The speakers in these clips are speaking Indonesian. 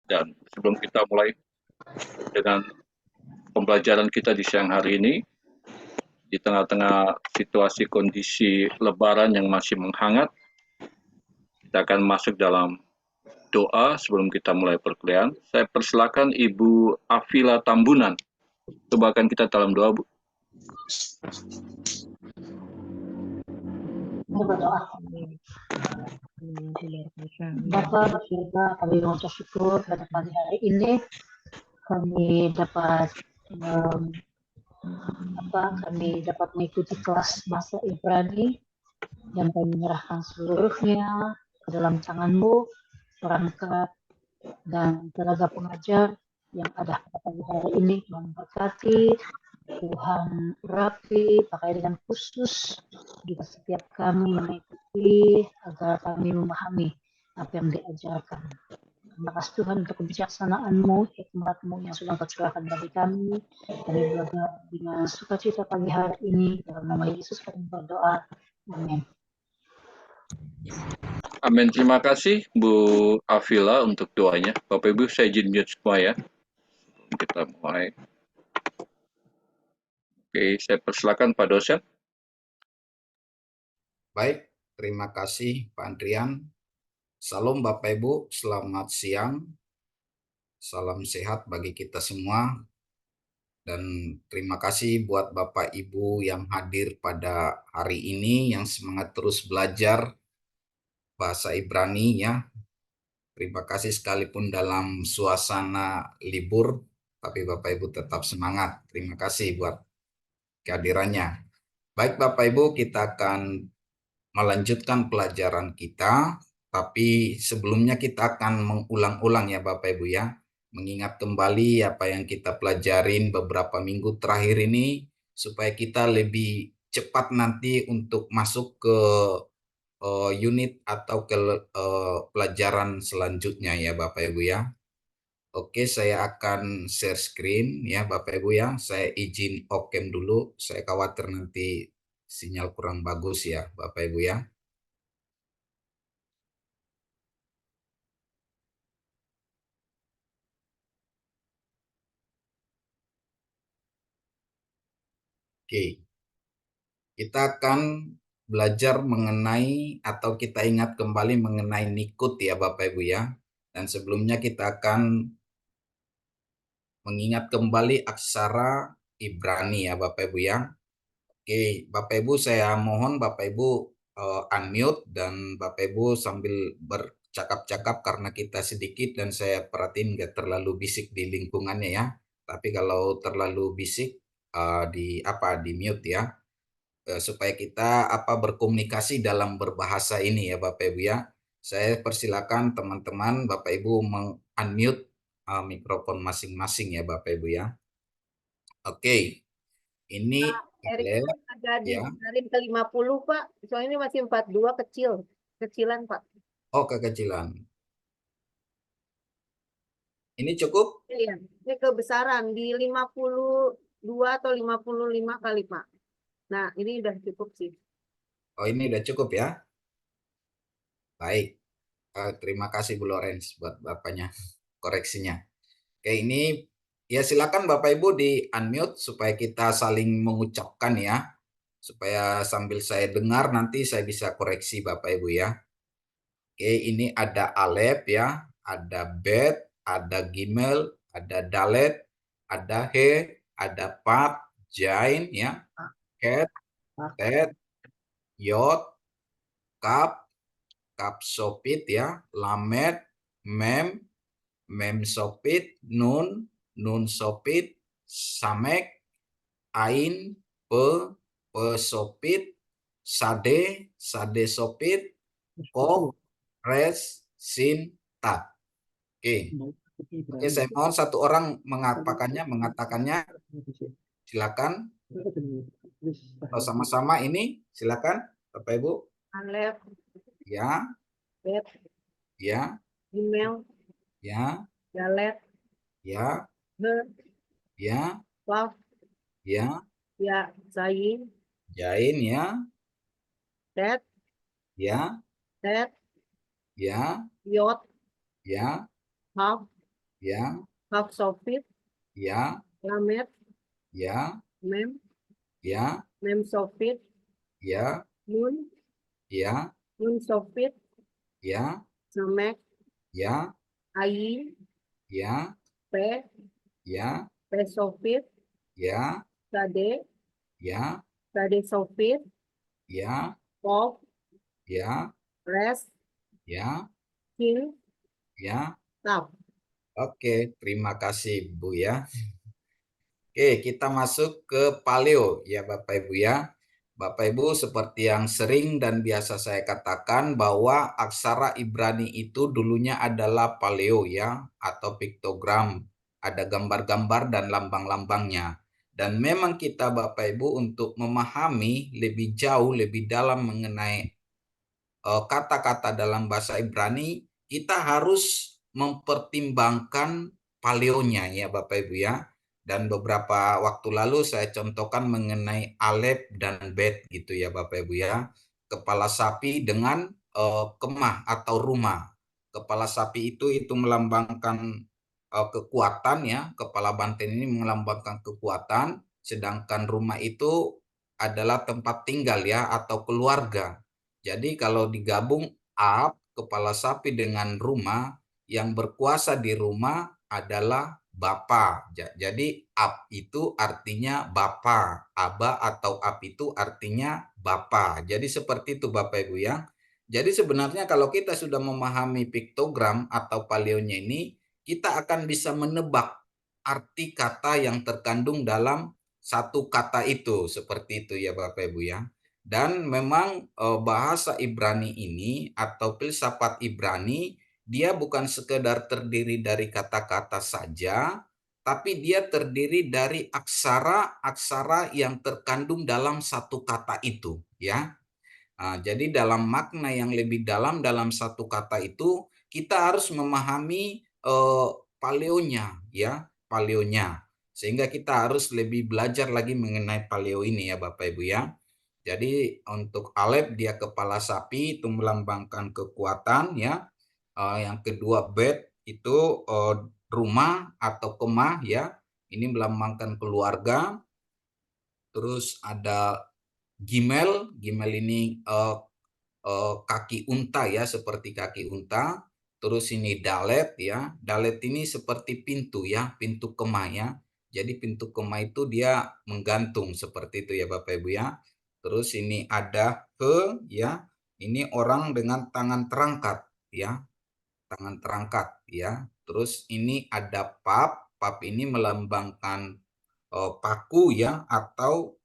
Dan sebelum kita mulai dengan pembelajaran kita di siang hari ini, di tengah-tengah situasi kondisi lebaran yang masih menghangat, kita akan masuk dalam doa sebelum kita mulai perkuliahan. Saya persilakan Ibu Afila Tambunan. Cobakan kita dalam doa, Bu. Berdoa. Bapa di surga, kami mengucap syukur pada pagi hari ini kami dapat kami dapat mengikuti kelas bahasa Ibrani dan kami menyerahkan seluruhnya ke dalam tangan-Mu, perangkat dan tenaga pengajar yang ada pada pagi hari ini. Tuhan berkati, Tuhan urapi, pakai dengan khusus juga setiap kami yang mengikuti agar kami memahami apa yang diajarkan. Terima kasih Tuhan untuk kebijaksanaan-Mu, hikmat-Mu yang sudah Kau curahkan bagi kami. Kami belajar dengan sukacita pagi hari ini. Dalam nama Yesus kami berdoa. Amin. Amin. Terima kasih Bu Afila untuk doanya. Bapak Ibu saya izin mute semua ya. Kita mulai. Oke, saya persilakan Pak dosen. Baik, terima kasih Pak Andrian. Salam Bapak Ibu, selamat siang. Salam sehat bagi kita semua. Dan terima kasih buat Bapak Ibu yang hadir pada hari ini, yang semangat terus belajar bahasa Ibrani ya. Terima kasih sekalipun dalam suasana libur, tapi Bapak Ibu tetap semangat. Terima kasih buat kehadirannya. Baik Bapak Ibu, kita akan melanjutkan pelajaran kita, tapi sebelumnya kita akan mengulang-ulang ya Bapak Ibu ya, mengingat kembali apa yang kita pelajarin beberapa minggu terakhir ini, supaya kita lebih cepat nanti untuk masuk ke unit atau ke pelajaran selanjutnya ya Bapak Ibu ya. Oke, saya akan share screen ya Bapak Ibu ya. Saya izin off-cam dulu, saya khawatir nanti sinyal kurang bagus ya Bapak Ibu ya. Oke, kita akan belajar mengenai atau kita ingat kembali mengenai Nikut ya Bapak Ibu ya. Dan sebelumnya kita akan mengingat kembali aksara Ibrani ya Bapak Ibu ya. Oke, Bapak Ibu saya mohon Bapak Ibu unmute dan Bapak Ibu sambil bercakap-cakap karena kita sedikit dan saya perhatiin nggak terlalu bisik di lingkungannya ya. Tapi kalau terlalu bisik di mute ya. Supaya kita berkomunikasi dalam berbahasa ini ya Bapak Ibu ya. Saya persilakan teman-teman Bapak Ibu meng-unmute mikrofon masing-masing ya Bapak Ibu ya. Oke. Ini Erik ada di ya. garis ke 50 Pak. Soalnya ini masih 42 kecilan Pak. Oh, kekecilan. Ini cukup? Iya, ini kebesaran di 52 atau 55 kali Pak. Nah, ini udah cukup sih. Oh, ini udah cukup ya. Baik. Terima kasih Bu Lorenz buat Bapaknya koreksinya. Oke, ini ya silakan Bapak Ibu di unmute supaya kita saling mengucapkan ya. Supaya sambil saya dengar nanti saya bisa koreksi Bapak Ibu ya. Oke, ini ada Alef ya, ada Bet, ada Gimel, ada Dalet, ada He, ada Pat, Jain ya, Ket, Tet, Yot, Kap, Kap Sopit ya, Lamet, Mem, Mem Sopit, Nun, Nun Sopit, Samek, Ain, Pe Sopit, Sade, Sade Sopit, Ko, Res, Sin, Tat. Oke. Oke, saya mohon satu orang mengatakannya. Silakan. Oh, sama-sama ini, silakan Bapak Ibu. Alef, Ya. Bet, Ya. Email, Ya. Dalet, Ya. He, Ya. Waf, Ya. Ya, Zain, Jain ya. Tet, Ya. Tet, Ya. Yot, Ya. Haf, ya, Kaf Sofit, ya, Lamet, ya, Mem, ya, Mem Sofit, ya, Nun, ya, Nun Sofit, ya, Samek, ya, Ayin, ya, Pe, ya, Pe Sofit, ya, Sade, ya, Sade Sofit, ya, Kof, ya, Res, ya, Kin, ya. Kaf. Oke, terima kasih Bu ya. Oke, kita masuk ke paleo ya Bapak Ibu ya. Bapak Ibu, seperti yang sering dan biasa saya katakan bahwa aksara Ibrani itu dulunya adalah paleo ya, atau piktogram. Ada gambar-gambar dan lambang-lambangnya. Dan memang kita Bapak Ibu untuk memahami lebih jauh, lebih dalam mengenai kata-kata dalam bahasa Ibrani, kita harus mempertimbangkan paleonya ya Bapak Ibu ya. Dan beberapa waktu lalu saya contohkan mengenai Alef dan Bet gitu ya Bapak Ibu ya. Kepala sapi dengan kemah atau rumah. Kepala sapi itu melambangkan kekuatan ya. Kepala banteng ini melambangkan kekuatan. Sedangkan rumah itu adalah tempat tinggal ya atau keluarga. Jadi kalau digabung kepala sapi dengan rumah, yang berkuasa di rumah adalah Bapa. Jadi Ab itu artinya Bapa. Aba atau Ab itu artinya Bapa. Jadi seperti itu Bapak Ibu ya. Jadi sebenarnya kalau kita sudah memahami piktogram atau paleonya ini, kita akan bisa menebak arti kata yang terkandung dalam satu kata itu. Seperti itu ya Bapak Ibu ya. Dan memang bahasa Ibrani ini atau filsafat Ibrani, dia bukan sekedar terdiri dari kata-kata saja, tapi dia terdiri dari aksara-aksara yang terkandung dalam satu kata itu, ya. Jadi dalam makna yang lebih dalam dalam satu kata itu, kita harus memahami paleonya, ya, paleonya. Sehingga kita harus lebih belajar lagi mengenai paleo ini ya Bapak Ibu ya. Jadi untuk Alef dia kepala sapi itu melambangkan kekuatan ya. Yang kedua Bet itu rumah atau kemah ya. Ini melambangkan keluarga. Terus ada Gimel, Gimel ini kaki unta ya, seperti kaki unta. Terus ini Dalet ya. Dalet ini seperti pintu ya, pintu kemah ya. Jadi pintu kemah itu dia menggantung seperti itu ya Bapak Ibu ya. Terus ini ada ya. Ini orang dengan tangan terangkat ya, tangan terangkat ya. Terus ini ada pap, pap ini melambangkan paku ya atau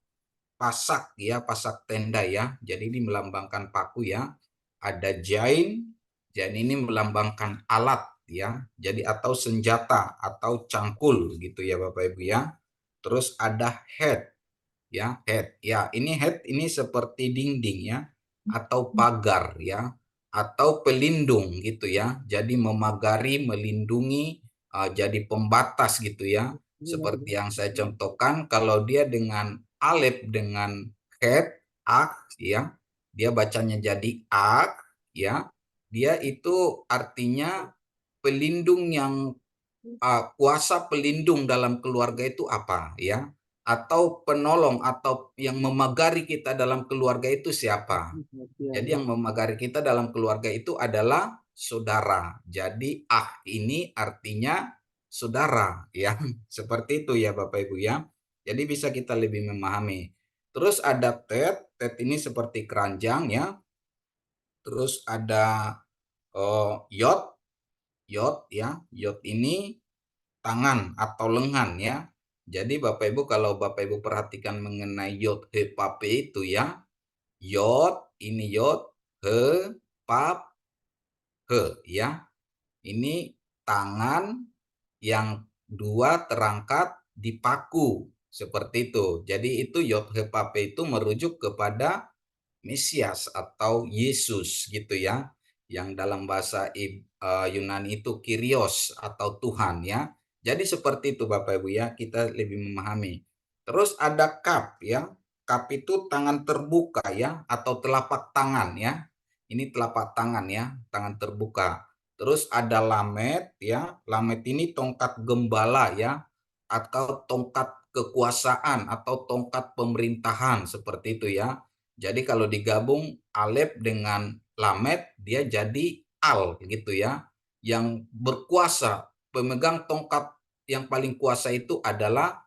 pasak ya, pasak tenda ya. Jadi ini melambangkan paku ya. Ada jain, jain ini melambangkan alat ya. Jadi atau senjata atau cangkul gitu ya Bapak Ibu ya. Terus ada head ya, head. Ya, ini head ini seperti dinding ya atau pagar ya atau pelindung gitu ya. Jadi memagari, melindungi, jadi pembatas gitu ya. Seperti yang saya contohkan, kalau dia dengan alef dengan head, ya, dia bacanya jadi ya. Dia itu artinya pelindung yang kuasa pelindung dalam keluarga itu apa ya? Atau penolong atau yang memagari kita dalam keluarga itu siapa? Jadi yang memagari kita dalam keluarga itu adalah saudara. Jadi ini artinya saudara ya. Seperti itu ya Bapak Ibu ya. Jadi bisa kita lebih memahami. Terus ada tet ini seperti keranjang ya. Terus ada yot, yot ya. Yot ini tangan atau lengan ya. Jadi Bapak Ibu kalau Bapak Ibu perhatikan mengenai yod he pape itu ya. Yod ini yod he pap he ya. Ini tangan yang dua terangkat di paku seperti itu. Jadi itu yod he pape itu merujuk kepada Mesias atau Yesus gitu ya. Yang dalam bahasa Yunani itu Kyrios atau Tuhan ya. Jadi seperti itu Bapak Ibu ya, kita lebih memahami. Terus ada kap ya. Kap itu tangan terbuka ya atau telapak tangan ya. Ini telapak tangan ya, tangan terbuka. Terus ada lamet ya. Lamet ini tongkat gembala ya, atau tongkat kekuasaan atau tongkat pemerintahan seperti itu ya. Jadi kalau digabung alef dengan lamet dia jadi al gitu ya. Yang berkuasa, pemegang tongkat yang paling kuasa itu adalah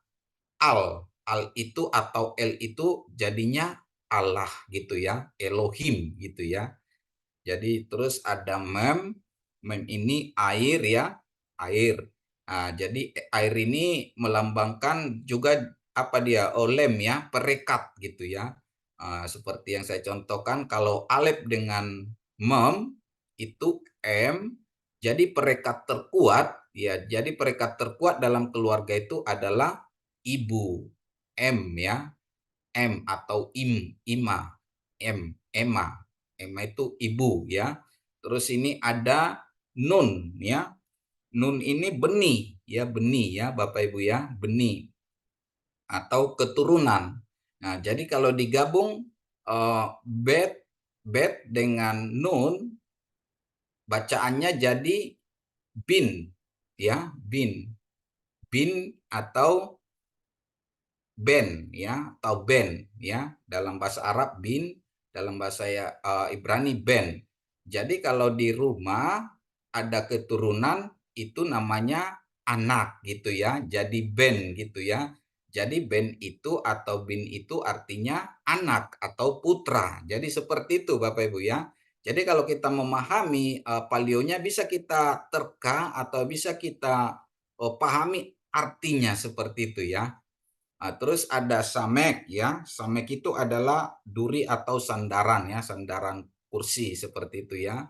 al. Al itu atau el itu jadinya Allah gitu ya, Elohim gitu ya. Jadi terus ada mem, mem ini air ya, air. Nah, jadi air ini melambangkan juga apa dia, olem ya, perekat gitu ya. Seperti yang saya contohkan, kalau alef dengan mem itu m, jadi perekat terkuat ya. Jadi perekat terkuat dalam keluarga itu adalah ibu, m ya, m atau ima, ema. Ema itu ibu ya. Terus ini ada nun ya. Nun ini benih ya, benih ya Bapak Ibu ya, benih atau keturunan. Nah, jadi kalau digabung bet dengan nun bacaannya jadi bin ya, bin. Bin atau ben ya, atau ben ya, dalam bahasa Arab bin, dalam bahasa Ibrani ben. Jadi kalau di rumah ada keturunan itu namanya anak gitu ya, jadi ben gitu ya. Jadi ben itu atau bin itu artinya anak atau putra. Jadi seperti itu Bapak Ibu ya. Jadi kalau kita memahami palionya bisa kita terka atau bisa kita pahami artinya seperti itu ya. Terus ada samek ya. Samek itu adalah duri atau sandaran ya, sandaran kursi seperti itu ya.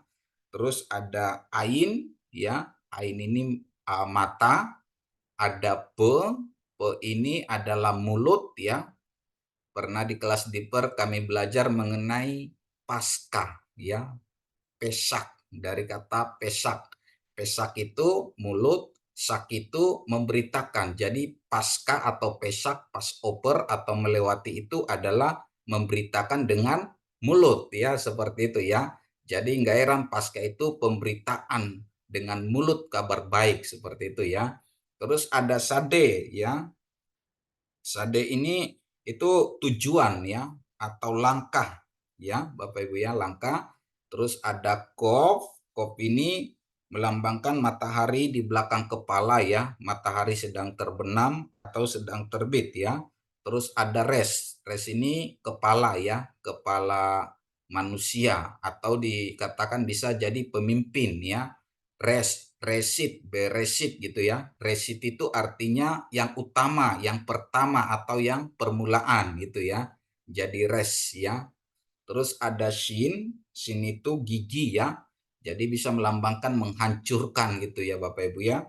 Terus ada ain ya. Ain ini mata, ada pe ini adalah mulut ya. Pernah di kelas Diper kami belajar mengenai pasca ya, pesak, dari kata pesak. Pesak itu mulut, sak itu memberitakan. Jadi pasca atau pesak, Passover atau melewati itu adalah memberitakan dengan mulut ya, seperti itu ya. Jadi nggak heran pasca itu pemberitaan dengan mulut kabar baik seperti itu ya. Terus ada sade ya. Sade ini itu tujuan ya, atau langkah ya Bapak Ibu ya, langkah. Terus ada kof, kof ini melambangkan matahari di belakang kepala ya, matahari sedang terbenam atau sedang terbit ya. Terus ada res, res ini kepala ya, kepala manusia atau dikatakan bisa jadi pemimpin ya. Resit, beresit gitu ya. Resit itu artinya yang utama, yang pertama atau yang permulaan gitu ya. Jadi res ya. Terus ada shin, shin itu gigi ya. Jadi bisa melambangkan menghancurkan gitu ya Bapak Ibu ya.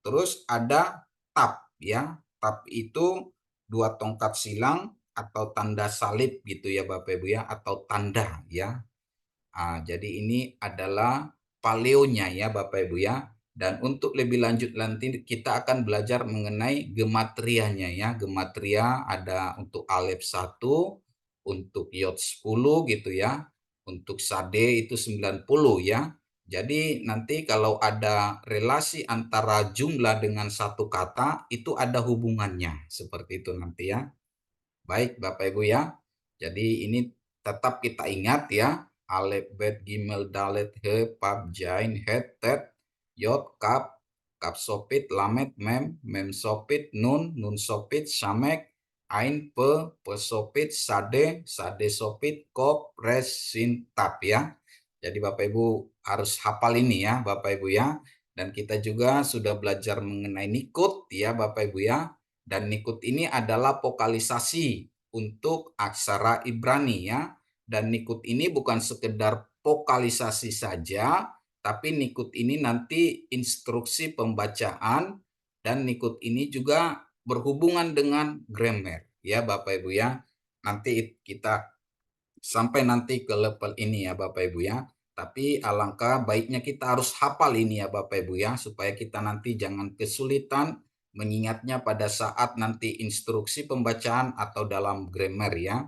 Terus ada tap ya. Tap itu dua tongkat silang atau tanda salib gitu ya Bapak Ibu ya, atau tanda ya. Jadi ini adalah paleonya ya Bapak Ibu ya. Dan untuk lebih lanjut nanti kita akan belajar mengenai gematrianya ya. Gematria ada untuk alef 1, untuk yod 10 gitu ya. Untuk sade itu 90 ya. Jadi nanti kalau ada relasi antara jumlah dengan satu kata itu ada hubungannya seperti itu nanti ya. Baik Bapak Ibu ya. Jadi ini tetap kita ingat ya. Alef, bet, gimel, dalet, he, pap, jain, het, tet, yod, kap, kap sopit, lamet, mem sopit, nun sopit, samek, ain, pe sopit, sade sopit, kop, res, sin, tap ya. Jadi Bapak Ibu harus hafal ini ya Bapak Ibu ya. Dan kita juga sudah belajar mengenai nikut ya Bapak Ibu ya. Dan nikut ini adalah vokalisasi untuk aksara Ibrani ya. Dan nikut ini bukan sekedar vokalisasi saja, tapi nikut ini nanti instruksi pembacaan, dan nikut ini juga berhubungan dengan grammar ya Bapak Ibu ya. Nanti kita sampai nanti ke level ini ya Bapak Ibu ya. Tapi alangkah baiknya kita harus hafal ini ya Bapak Ibu ya, supaya kita nanti jangan kesulitan mengingatnya pada saat nanti instruksi pembacaan atau dalam grammar ya.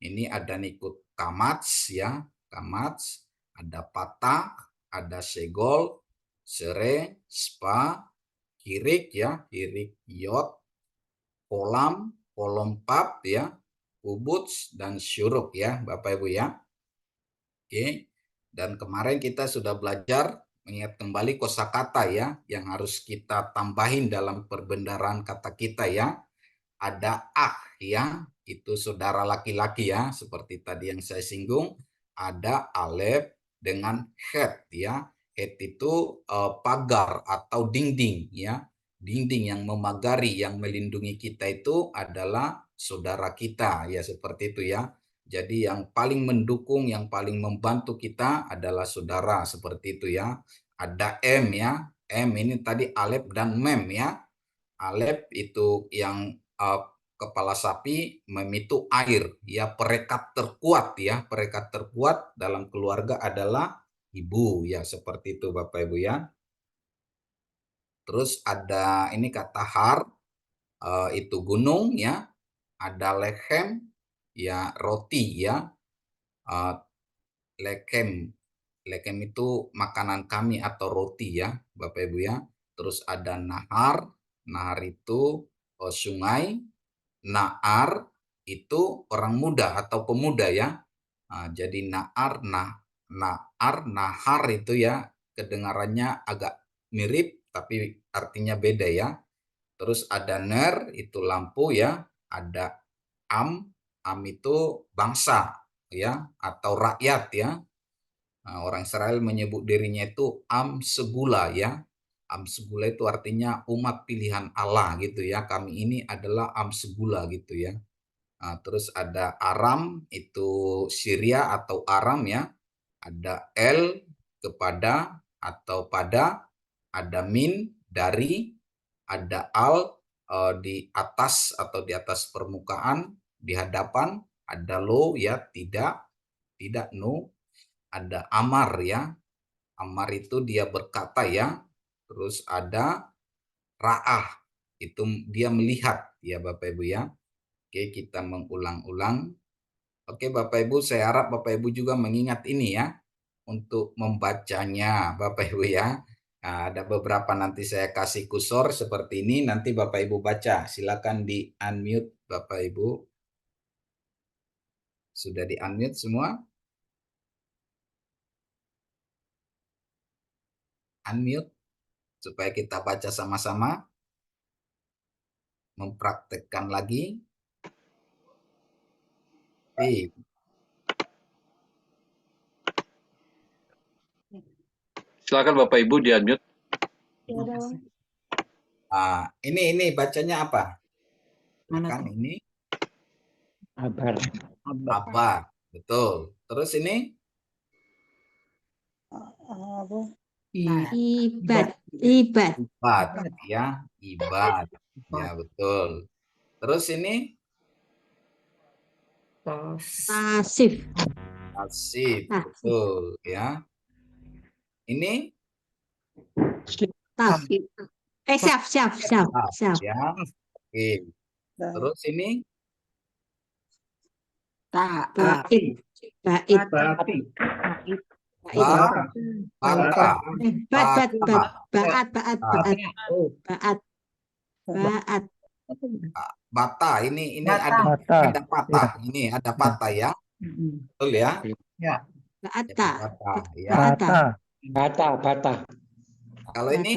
Ini ada nikut kamats ya, kamats, ada patah, ada segol, sere, spa, hirik ya, hirik yot, kolam, kolompap ya, kubuts dan syuruk ya, Bapak Ibu ya. Oke. Dan kemarin kita sudah belajar mengingat kembali kosakata ya yang harus kita tambahin dalam perbendaharaan kata kita ya. Ada ya, itu saudara laki-laki ya, seperti tadi yang saya singgung. Ada alef dengan het ya. Het itu pagar atau dinding ya. Dinding yang memagari, yang melindungi kita itu adalah saudara kita ya, seperti itu ya. Jadi yang paling mendukung, yang paling membantu kita adalah saudara, seperti itu ya. Ada M ya. M ini tadi alef dan mem ya. Alef itu yang kepala sapi, mem itu air ya, perekat terkuat ya. Perekat terkuat dalam keluarga adalah ibu ya, seperti itu Bapak Ibu ya. Terus ada ini kata har, itu gunung ya. Ada lechem ya, roti ya. Lechem itu makanan kami atau roti ya Bapak Ibu ya. Terus ada nahar, nahar itu sungai, naar itu orang muda atau pemuda ya. Jadi naar, nahar itu ya kedengarannya agak mirip tapi artinya beda ya. Terus ada ner itu lampu ya. Ada am itu bangsa ya atau rakyat ya. Orang Israel menyebut dirinya itu am segula ya. Am segula itu artinya umat pilihan Allah gitu ya. Kami ini adalah am segula gitu ya. Terus ada Aram itu Syria atau Aram ya. Ada El kepada atau pada. Ada min dari. Ada al di atas atau di atas permukaan, di hadapan. Ada lo ya tidak no. Ada amar ya. Amar itu dia berkata ya. Terus ada ra'ah itu dia melihat ya Bapak Ibu ya. Oke, kita mengulang-ulang. Oke Bapak Ibu, saya harap Bapak Ibu juga mengingat ini ya untuk membacanya Bapak Ibu ya. Nah, ada beberapa nanti saya kasih kursor seperti ini, nanti Bapak Ibu baca. Silakan di unmute Bapak Ibu. Sudah di unmute semua? Unmute supaya kita baca sama-sama. Mempraktekkan lagi. Silakan Bapak Ibu di unmute. Ini bacanya apa? Kan ini Abar. Betul. Terus ini Ibad ya, ibad. Ya, betul. Terus ini pasif betul ya. Ini siap ya. Oke. Terus ini bata. Ini ada patah. Ini ada patah ya. Betul ya? Bata. Kalau ini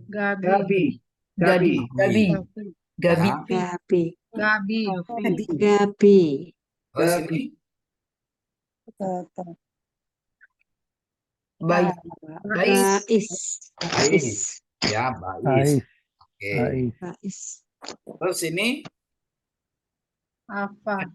Gabi. Terus ini Bais. ya, bais. Oke. Terus ini Apa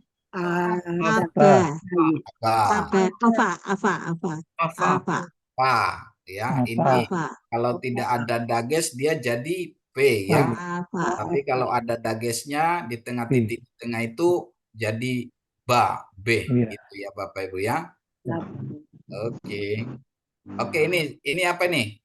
ya. Ini kalau tidak ada dages dia jadi P ya. Tapi kalau ada dagesnya di tengah titik tengah itu jadi B gitu ya Bapak Ibu ya. Oke. Oke, ini apa nih?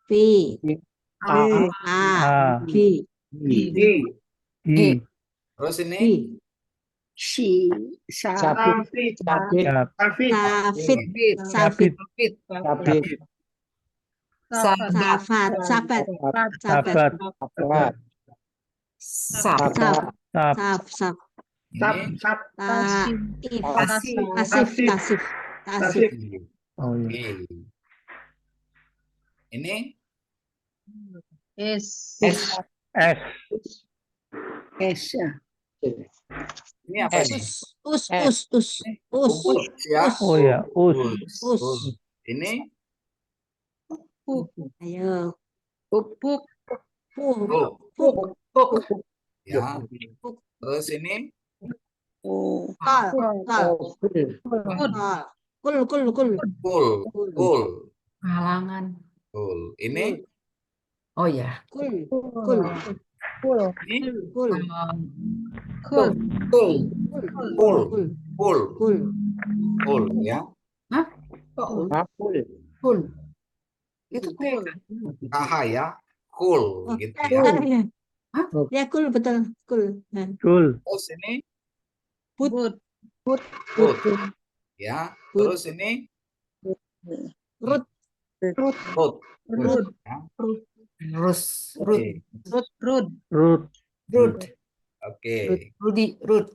B, A, A, A, B, I, I, Terus ini Sabit, Sabit, Safit, Sabit, Safit, Sabit, Safat, Sabat, Sabat, Sabat, Saf, Sab, Saf, Saf, ini Tasif, Tasif, oh oke. iya, Ini S, S, ini apa ini? Us, Ubud ya. oh ya, Us, Us. Ini ayo, Puk. Puk, Ya. Terus ini Kol, Kul, Kul. halangan, Kul. Ini Kul, ini Kul, Kul. Kul ya. itu Kul, KH ya. Kul gitu ya. ya Kul betul, Kul, Kul, Terus ini Put, Put ya. Terus ini Rut, Rut. Rut, Ya. Rut, Oke. Rut, Oke. Rut,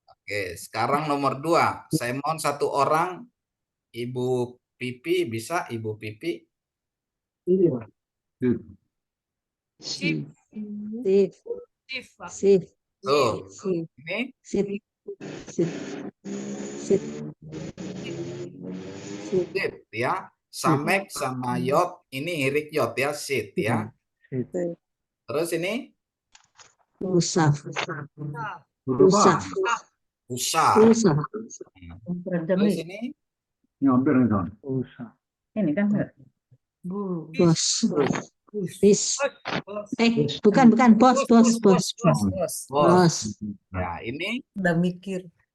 Oke, sekarang nomor 2. Saya mohon satu orang, Ibu Pipi, bisa Ibu Pipi? Sif, Tuh, Sif, ini Sip, Sip, Sip, Sip, sit ya. Samek sama yot, ini irik yot ya, sit ya. Terus ini Usaf, usah. Terus ini Usah, Bos, Bis, bukan, bos, bos. Nah, Ya, ini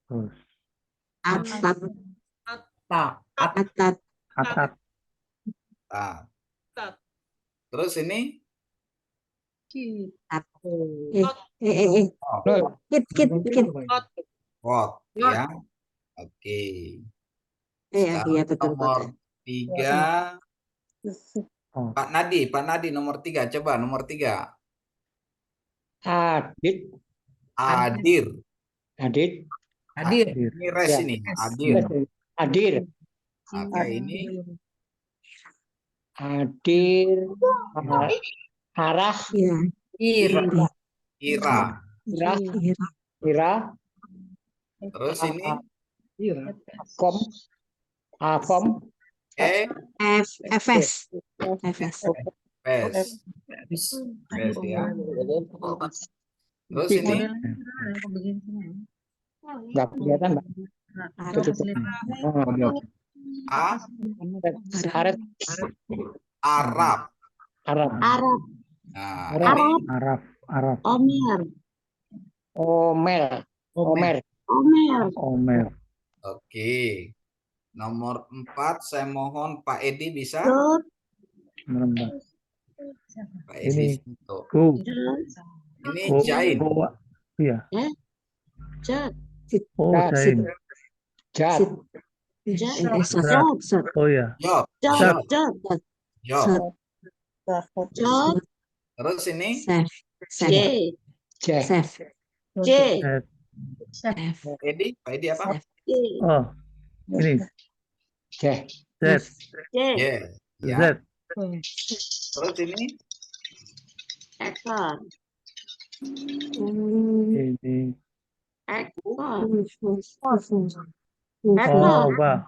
Terus, Atat, Atat, ah. Terus ini Kit, pot ya. Oke. Sekarang betul. nomor 3. Pak Nadi nomor 3. Coba nomor 3. Adit, Adir. Hadir, Ini res Ya. ini. Adir. Hadir, Oke, ini hadir, arah, Ya, Ira. Ira, Terus ini Akom, Akom, FS, pes. Pes ya. Terus ini nggak kelihatan, Mbak. A, Arab, Arab. Arab, Nah, Arab, Omer, Omer, oke. Nomor 4, saya mohon Pak Edi bisa? menembak. Pak Edi. Ini Go, Ini Go, Jain. Go, iya. Oh, Jat, Jain. Jat, oh ya. Yot. Jat, Terus ini Sef, Pak Edi apa? Oh, ini Z. Z, Ya. Terus ini ini. Ekor, Oh, wah.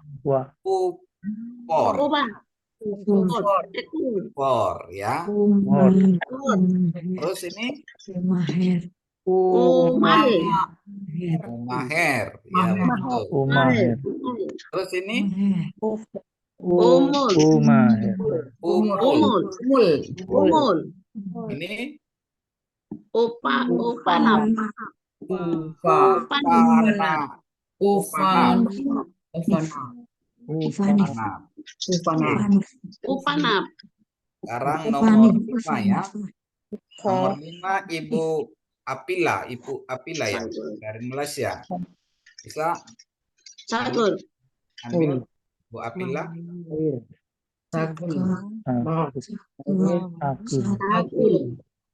Por ya. Mor, Terus ini Maher, Maher ya, betul. Umaher, Terus ini Umaher, Umul. Ini Ufana. Sekarang Wah, nomor nih. 5 ya. Nomor 5 Ibu Apila ya dari Malaysia. Bisa Catur. unmute Bu Apila. Sagur.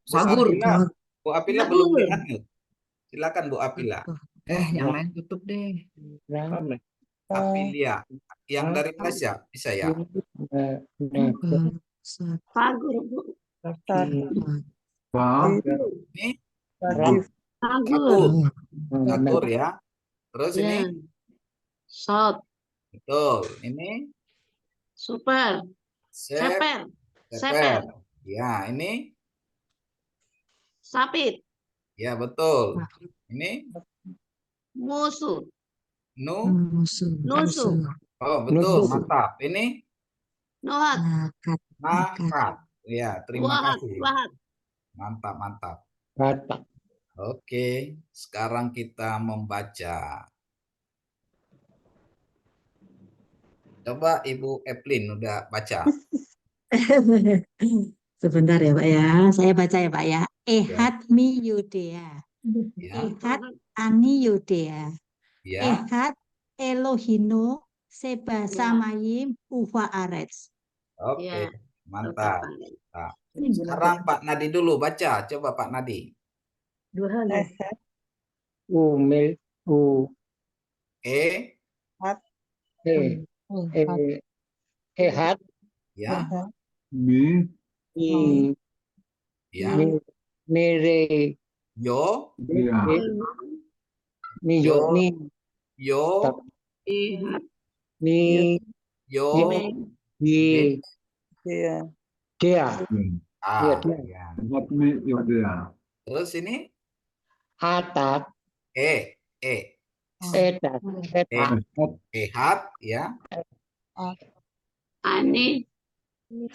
Sagur. Bu Apila belum di-unmute. Silakan Bu Apila. Yang lain tutup deh. Apilia yang dari Malaysia bisa ya? Sagur. Ini Sagur. Sagur ya. Terus Ya. ini Shot. betul. Ini Super. Seper. Seper. Ya, ini Sapit. ya betul. Ini Musuh. Nusu. Oh, betul. Mantap. Ini Nohat. Nakat. Ya, terima Wahat. kasih. Wahat. Mantap. Oke, sekarang kita membaca. Coba Ibu Evelyn udah baca. Sebentar ya Pak ya. Saya baca ya Pak ya. Ehat mi yudea. Ya, Ehat ani yudea. ya. Ehat Elohino seba samayim uva arets. Oke, Ya. mantap. Nah, sekarang Pak Nadi dulu baca. Coba Pak Nadi. Umil. E, Ehat. ya, ya. Mere. Yo, Yo. yo, Ehat. yo. Dia. Ah, Dia. ya. Terus ini Atat. E, Etat. Ehat, ya. Ani.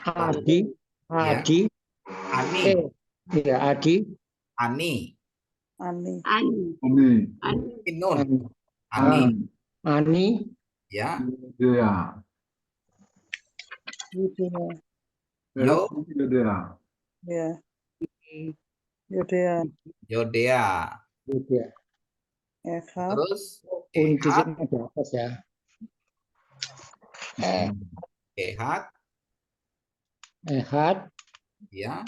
Adi. Ya. Adi. Ani, Ya, Adi. Ani. Ani. Nun, Ani, Ani. ya. Yo, Yodea. Terus Ehat, Kuncinya di atas ya. Ehat, Ehat. ya.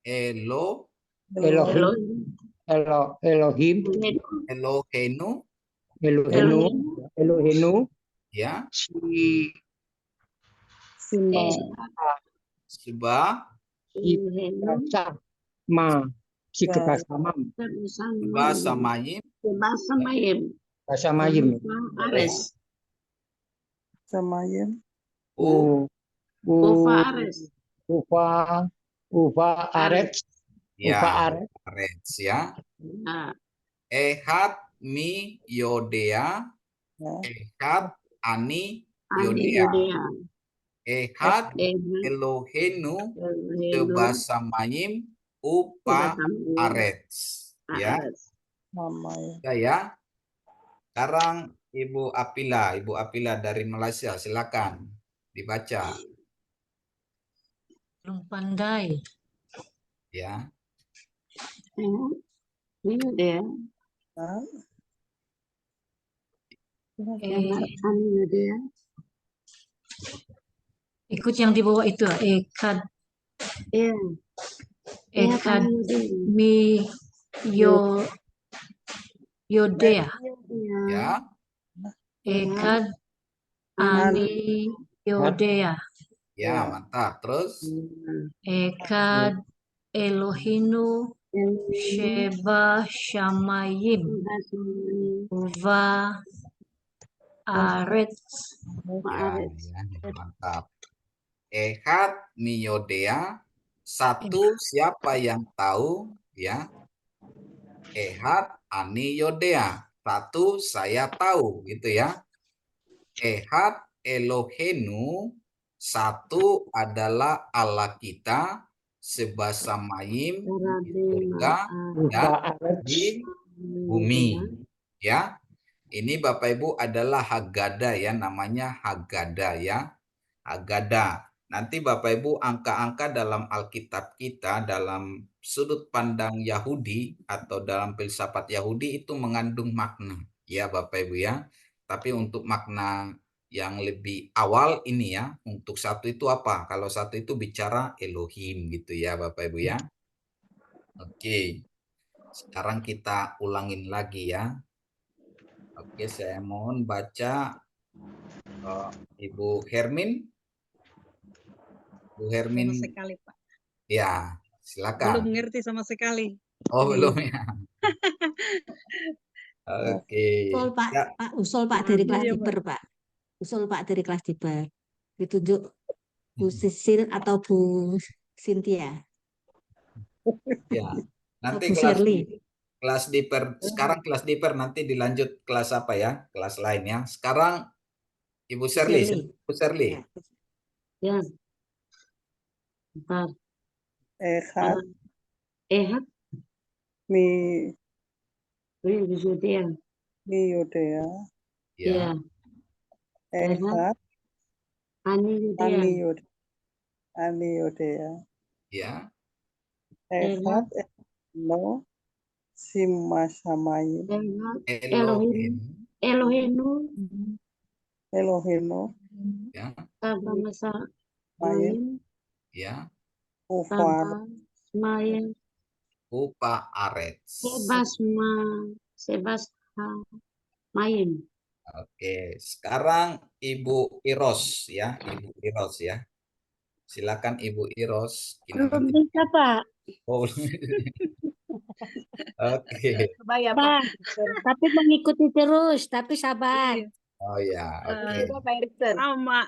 Elohim. Elo, Elohim. Elohenu, Elohenu. ya. Seba, Ma. Si kebasamam. Seba Samayim, Basamayim. Ares. U, Ares. Uva Arets. ya. Uva Arets. Arets, ya. Nah. Ehat mi Yodea, Ehat ani Ani Yodea, Yudea. Ehat Elohenu Seba Samayim Upa Arets, ya. Ya. Sekarang Ibu Apila dari Malaysia, silakan dibaca. Belum pandai. Ya. Ini Yudea. Ani Yudea. Ikut yang di bawah itu lah. Ekad mi yodea. Ya. Ekad ani yodea. Ya, mantap. Terus Ekad Elohinu Sheba Shamayim Va Arets. ya, mantap. Ehat miyodea, satu siapa yang tahu, ya. Ehat ani yodea, satu saya tahu, gitu ya. Ehat Elohenu, satu adalah Allah kita, sebasamayim di surga dan di bumi, ya. Ini Bapak Ibu adalah Haggadah ya, namanya Haggadah ya. Agada. Nanti Bapak Ibu angka-angka dalam Alkitab kita dalam sudut pandang Yahudi atau dalam filsafat Yahudi itu mengandung makna. Ya Bapak Ibu ya. Tapi untuk makna yang lebih awal ini ya, untuk satu itu apa? Kalau satu itu bicara Elohim gitu ya Bapak Ibu ya. Oke. Sekarang kita ulangin lagi ya. Oke, saya mohon baca Ibu Hermin. Bu Hermin. Sama sekali, Pak. Ya, silakan. Belum ngerti sama sekali. Oh, belum ya. Oke. Usul Pak, Ya, Pak usul Pak dari kelas Iya, Pak. Diper, Pak. Usul Pak dari kelas Diper. Ditunjuk Bu Sisil atau Bu Cynthia. ya. Nanti Bu Shirley. kelas diper, sekarang kelas diper nanti dilanjut kelas apa ya? Kelas lain ya. Sekarang Ibu Shirley. Shirley. Ibu Shirley. Ya. Bentar. Ehat Ehat mi Yudea. mi Yudea. Ya. Ehat Ani ani Yudea. Ani Yudea. Ya. Ehat Elo Sima Samayim. Elohim. Elohenu. Elohino Ya. Masa Mayim. Ya. Ufar Mayen. Upa Arets. Sebas Mayen. Oke, sekarang Ibu Iros ya, Ibu Iros ya. Silakan Ibu Iros. Kita Belum nanti- bisa, Pak. Oh, Oke. Coba ya Pak, Pak. tapi mengikuti terus, tapi sabar. Iya. Oh ya, oke. Coba Pak Erikson. Sama.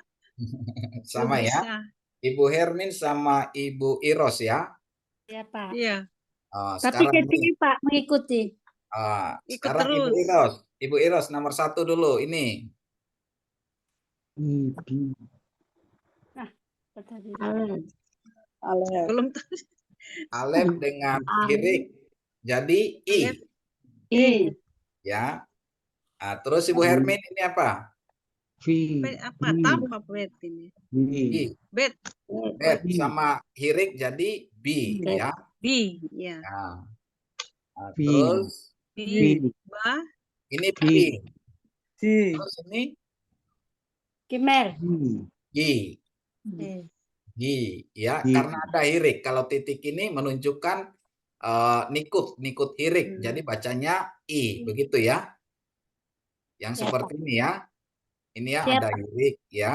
Sama Belum ya. bisa. Ibu Hermin sama Ibu Iros ya. Ya, Pak. Iya. Tapi Sekarang ketika Pak mengikuti. Ikut sekarang Ibu terus. Iros. Ibu Iros nomor 1 dulu ini. Alef Belum tahu. Alef dengan hirik. Jadi I Alef. I. ya. Terus Ibu Hermin ini apa? Apa? Tanpa bet ini. I. Bet. Bet sama hirik jadi B ya. B. Ya. Terus B. Ba. ini P. Ji Terus ini Kimer. G. G ya, karena ada hirik. Kalau titik ini menunjukkan nikut hirik. Jadi bacanya I, begitu ya. Yang seperti ini ya. Ini ya ada hirik ya.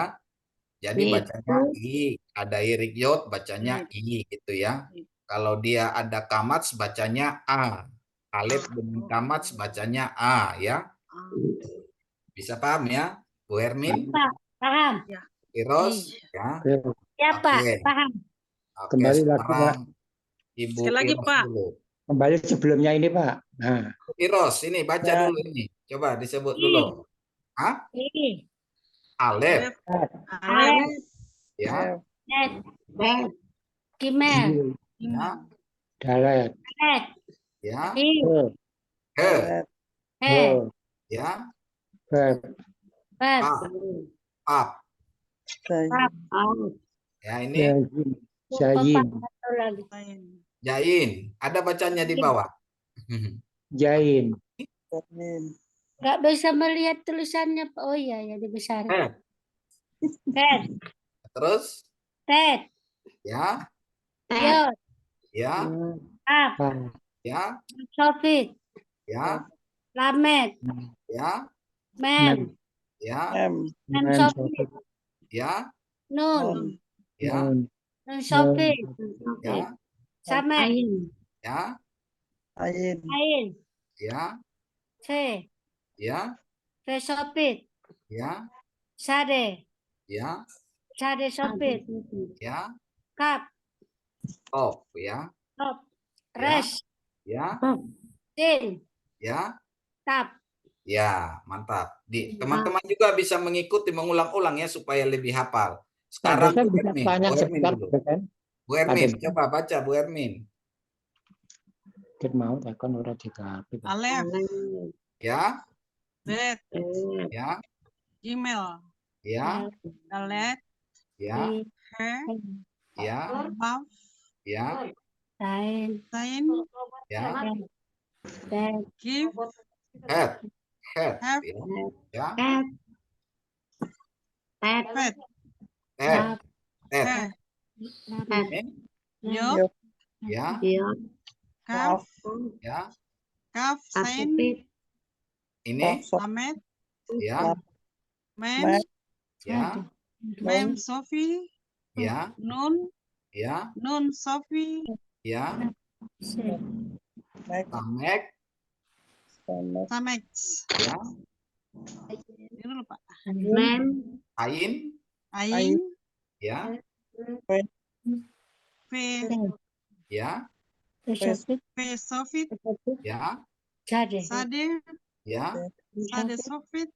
Jadi bacanya I, ada hirik yod bacanya I gitu ya. Kalau dia ada kamats bacanya A. Alif dengan kamats bacanya A ya. Bisa paham ya, Bu Hermin? Paham. Iros ya. Ya, Pak. Oke. Paham. Oke, Kembali lagi, sekarang Ibu Sekali lagi, Iros Pak. dulu. Kembali sebelumnya ini, Pak. Nah, Iros, ini baca dulu ini. Coba disebut dulu. Hah? I. Alef Alef. ya. Bet. Kimer. Ya. darat, Bet. Ya. I. He He. ya. ber, Bet. Pap Pap. ya, ini jayin, Satu lagi. Jain. Ada bacanya di bawah. jain, Amin. Nggak bisa melihat tulisannya, Pak. Oh iya, ya dibesar. He. Bet. Terus Bet. ya. Yod. Ya. Pap. Ya. Sofit. Ya. Lamet. Ya. Men. Ya. M Men Sofit. Ya. Nun. Ya. Nun Sofit. Ya. Samet. Ya. Ayin Ain. Ya. C. Ya. C Sofit. Ya. Sade. Ya. Sade Sofit. Ya. Kap. Top ya. Top. Res. Ya. Sin. Ya. Tap. Ya, mantap. Teman-teman juga bisa mengikuti mengulang-ulang ya supaya lebih hafal. Sekarang Pak Bu bisa Hermin, tanya Bu Hermin sebentar, dulu. kan? Bu Hermin, Ada- coba baca Bu Hermin. Kita mau takon ora dikapit. Alef. Ya, Bet. ya, Gmail. ya, Dalet. Ya, He, ya, Baf, ya, Sain. Sain, ya. Dan. Give, Head, head. Have, Ya, ya. Kat. Tat. Pet, Head, head. He, Tat. Ini, Yo, ya, Yo. Kaf, ya. Kaf, Sain, Apit. Ini, Lamet, ya, Mem, ya, Mem, Sophie, ya, Nun, ya, Nun, Sophie, ya. Tamek, Samex. ya. Ini dulu Pak. Mem. Ain, Ain, ya, Fe, ya, Fe, Sofit, ya, Sade. Sade, ya, Sade, Sofit,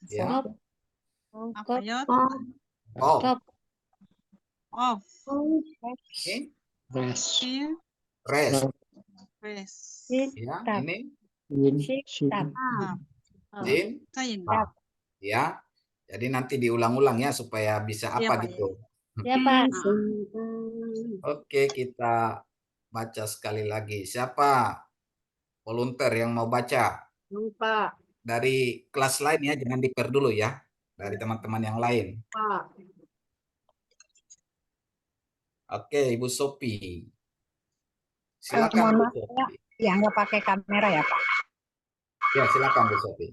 ya. apa Yot, Oh, Off, ini Res. Fir, rest, Res, ya. Ini Sin. Sin. Tap, jin, Sain. ya. Jadi nanti diulang-ulang ya supaya bisa Iya, apa Pak. gitu. Ya, Pak. Oke, kita baca sekali lagi. Siapa volunteer yang mau baca? Pak. Dari kelas lain ya, jangan di-pair dulu ya. Dari teman-teman yang lain. Pak. Oke, Ibu Sopi. Silakan Bu Sopi. Ya, nggak pakai kamera ya, Pak. Ya, silakan Bu Sopi.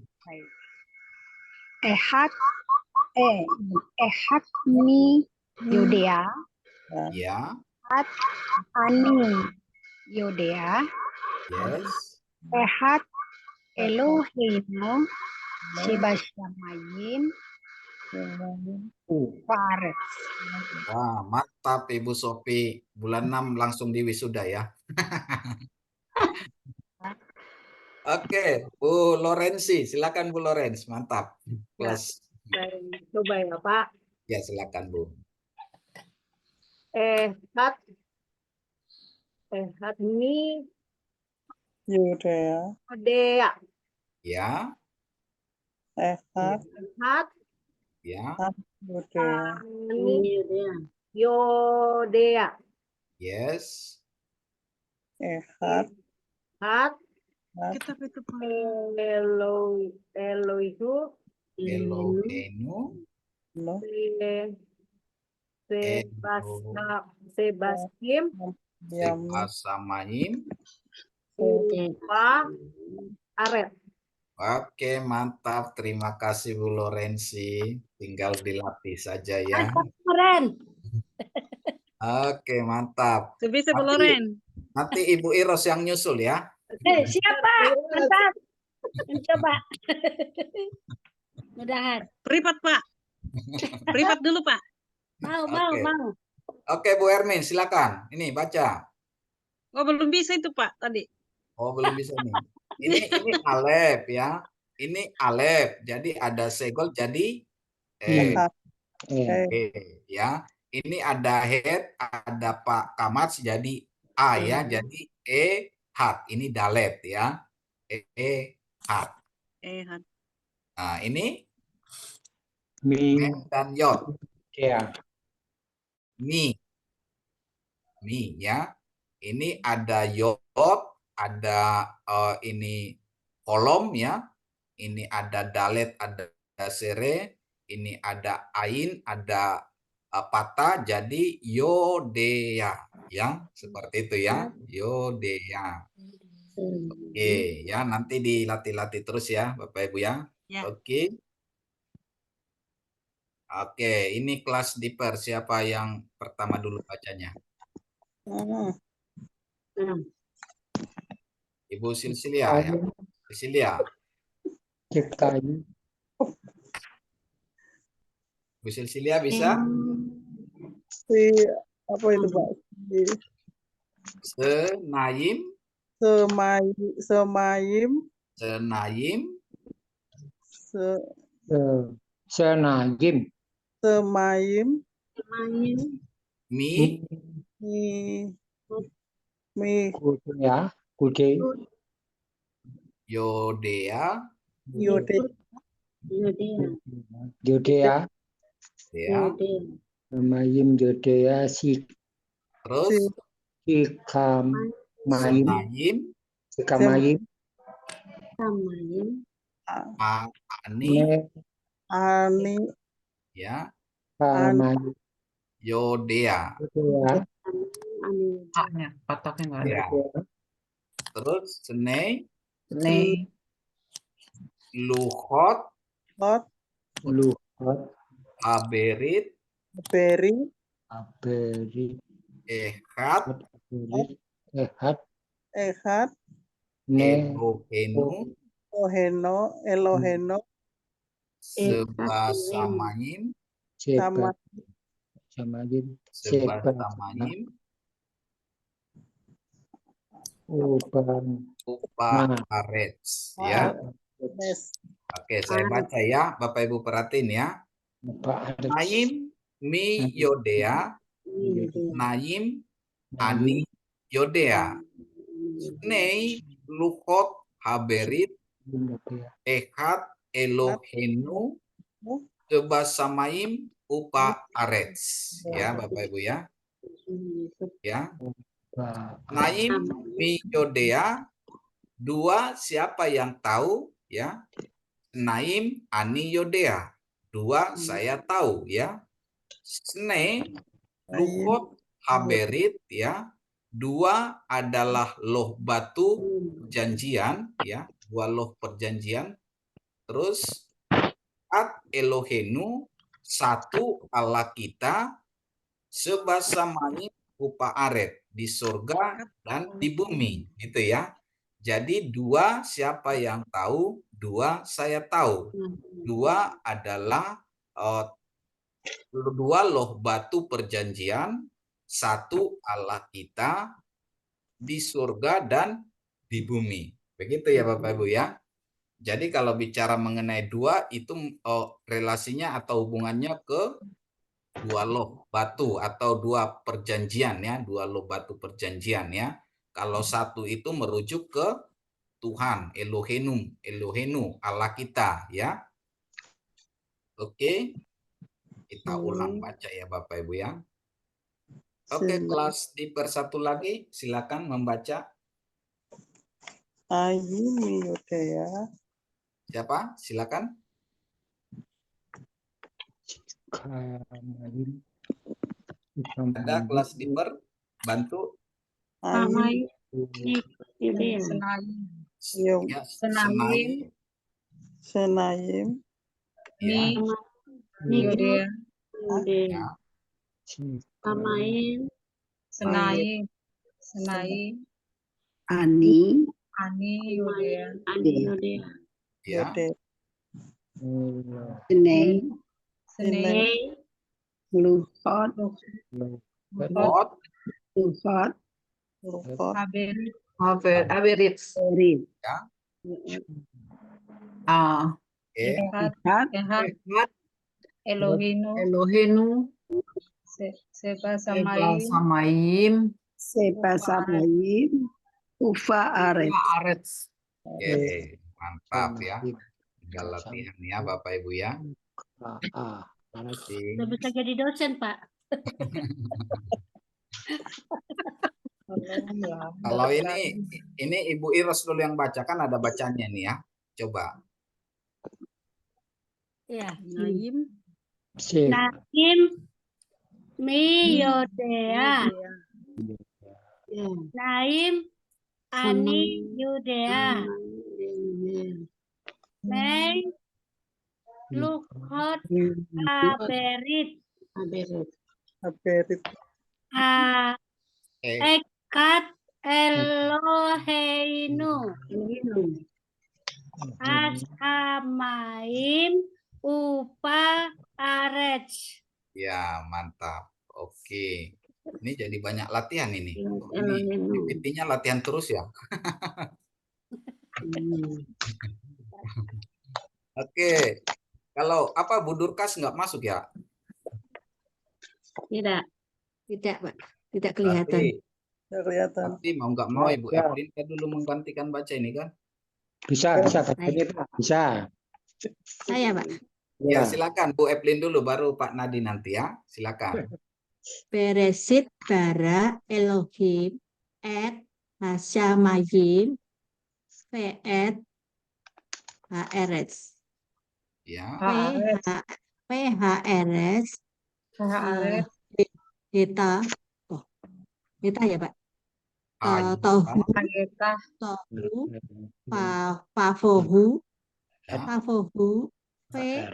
Ehat mi Yudea, Ya, ani Yudea, yes. Ehat Eloheinu Shibashamayim Fares. Wah, mantap Ibu Sopi. Bulan 6 langsung di wisuda ya. Oke, Bu Lorenzi, silakan Bu Lorenz, mantap. Kelas. Saya coba ya Pak. Ya, silakan Bu. Ehat mi Yudea, Yodea. Ya, Ehat, Ehat ya, Yudea, mi Yodea. yes. Ehat, Ehat Kita itu Pak. Eloihu Eloheinu, Lo, Sebaskim Yam, Sebasamayim. Pak Aret. Oke, mantap. Terima kasih Bu Lorenzi. Tinggal dilatih saja ya. Keren. Oke, mantap. Sebisa Bu Nanti- Loren. Nanti Ibu Iros yang nyusul ya. Siapa? Mantap. Coba. Mudahan. Privat Pak. Privat dulu Pak. Oke. Mau. Oke, Bu Ermin, silakan. Ini baca. Oh belum bisa itu Pak tadi. Oh, belum bisa nih. Ini Alef ya. Ini Alef. Jadi ada segol jadi Ehat, ya. Ini ada head, ada Pak Kamats jadi A ya. Jadi hat. Ini dalet ya. Hat. Nah, ini Mi. mem dan yod. Ya. Mi ya. Ini ada yod, ada ini kolom ya. Ini ada dalet, ada sere, ini ada ain, ada patah, jadi yodea ya. Seperti itu ya. Yodea. Oke, ya nanti dilatih-latih terus ya Bapak Ibu ya. Ya. Oke. Oke, ini kelas diper. Siapa yang pertama dulu bacanya? Ibu Silsilia ya. Silsilia. Cekanya. Bu Silsilia bisa? si apa itu Pak? Si Senayim, Semayim, senayim, Senajim. Semayim, mi, mi Kudea. Kude. yodea, Yudea, Yudea. ya, Mayim Yodea Terus Sikamayim Senayim, Sikamayim Samayim. Ani, Ani, ya, Kamayim Yodea. Yodea Ani. Patoknya nggak ada. Ya. Terus Senei, Nih, Luhot, Lot, Luhot Haberit, Beri, Aberi Ehat, Aberi Ehat Ehat, Ne Elohenu, Eloheno, Sebasamayim, sama Seba Samayim Sebasamayim, Upan Upaarets. Ya. Mes, Oke, saya baca ya, Bapak Ibu perhatiin ya. Upaarets Naim mi Yodea, Naim ani Yodea, Nei Luhot Haberit, Ehat Elohenu, Sebasamayim Upaarets. Ya, Bapak Ibu ya. Ya. Naim mi Yodea, dua siapa yang tahu ya? Naim ani Yodea, dua saya tahu ya. Sne Luhot Haberit ya, dua adalah loh batu perjanjian ya, dua loh perjanjian. Terus At Elohenu, satu Allah kita, Sebasamayim Upaaret, di surga dan di bumi gitu ya. Jadi dua siapa yang tahu, dua saya tahu. Dua adalah dua loh batu perjanjian, satu Allah kita di surga dan di bumi. Begitu ya Bapak Ibu ya. Jadi kalau bicara mengenai dua itu relasinya atau hubungannya ke dua loh batu atau dua perjanjian ya, dua loh batu perjanjian ya. Kalau satu itu merujuk ke Tuhan, Elohenu, Allah kita ya. Oke. Kita ulang baca ya Bapak Ibu ya. Oke, kelas Diper satu lagi, silakan membaca. Ayim Yodea, Siapa? Silakan. Kamayim Ada kelas Diper, bantu. Ayim Yodea. Ya, Senayim. Senayim, Ya. Yodea. Ya. Samayim. Senayim. Senayim. Ani, Yodea. Yodea. Ya. Yodea, Senei, Senei. Luhot, Luhot, Luhot, Luhot, Aberit. Beri, ya. Ehat. Ehat, Elohenu. Sebasamayim. Samayim. Sebasamayim, Upaaret. Oke, mantap ya. Tiga latihan ya Bapak Ibu ya. Udah bisa jadi dosen, Pak. Kalau ini Ibu Iros dulu yang bacakan, ada bacanya nih ya. Coba. Ya. Naim. Naim mi Yodea. Naim ani Yudea. Nei Luhot Haberit. Haberit, Ekat Elohenu. Asamaim Upaaret. Ya, mantap. Oke. Ini jadi banyak latihan ini. Ini PPT-nya latihan terus ya. Oke. Kalau apa Bu Durkas nggak masuk ya? Tidak, Pak. Tidak kelihatan. tidak kelihatan. Tapi mau nggak mau Ibu Evelyn kan dulu menggantikan baca ini kan? Bisa bacanya Pak, bisa. Saya, Pak. Ya, Ya. silakan Bu Evelyn dulu, baru Pak Nadi nanti ya. Silakan. Beresit bara Elohim et Hasyamayim Ve'et Haaretz. Ya. Haaretz. PHRS Haaretz. kita ya Pak. Hayeta. Tohu Hayeta. tohu pavohu Ya. pavohu fe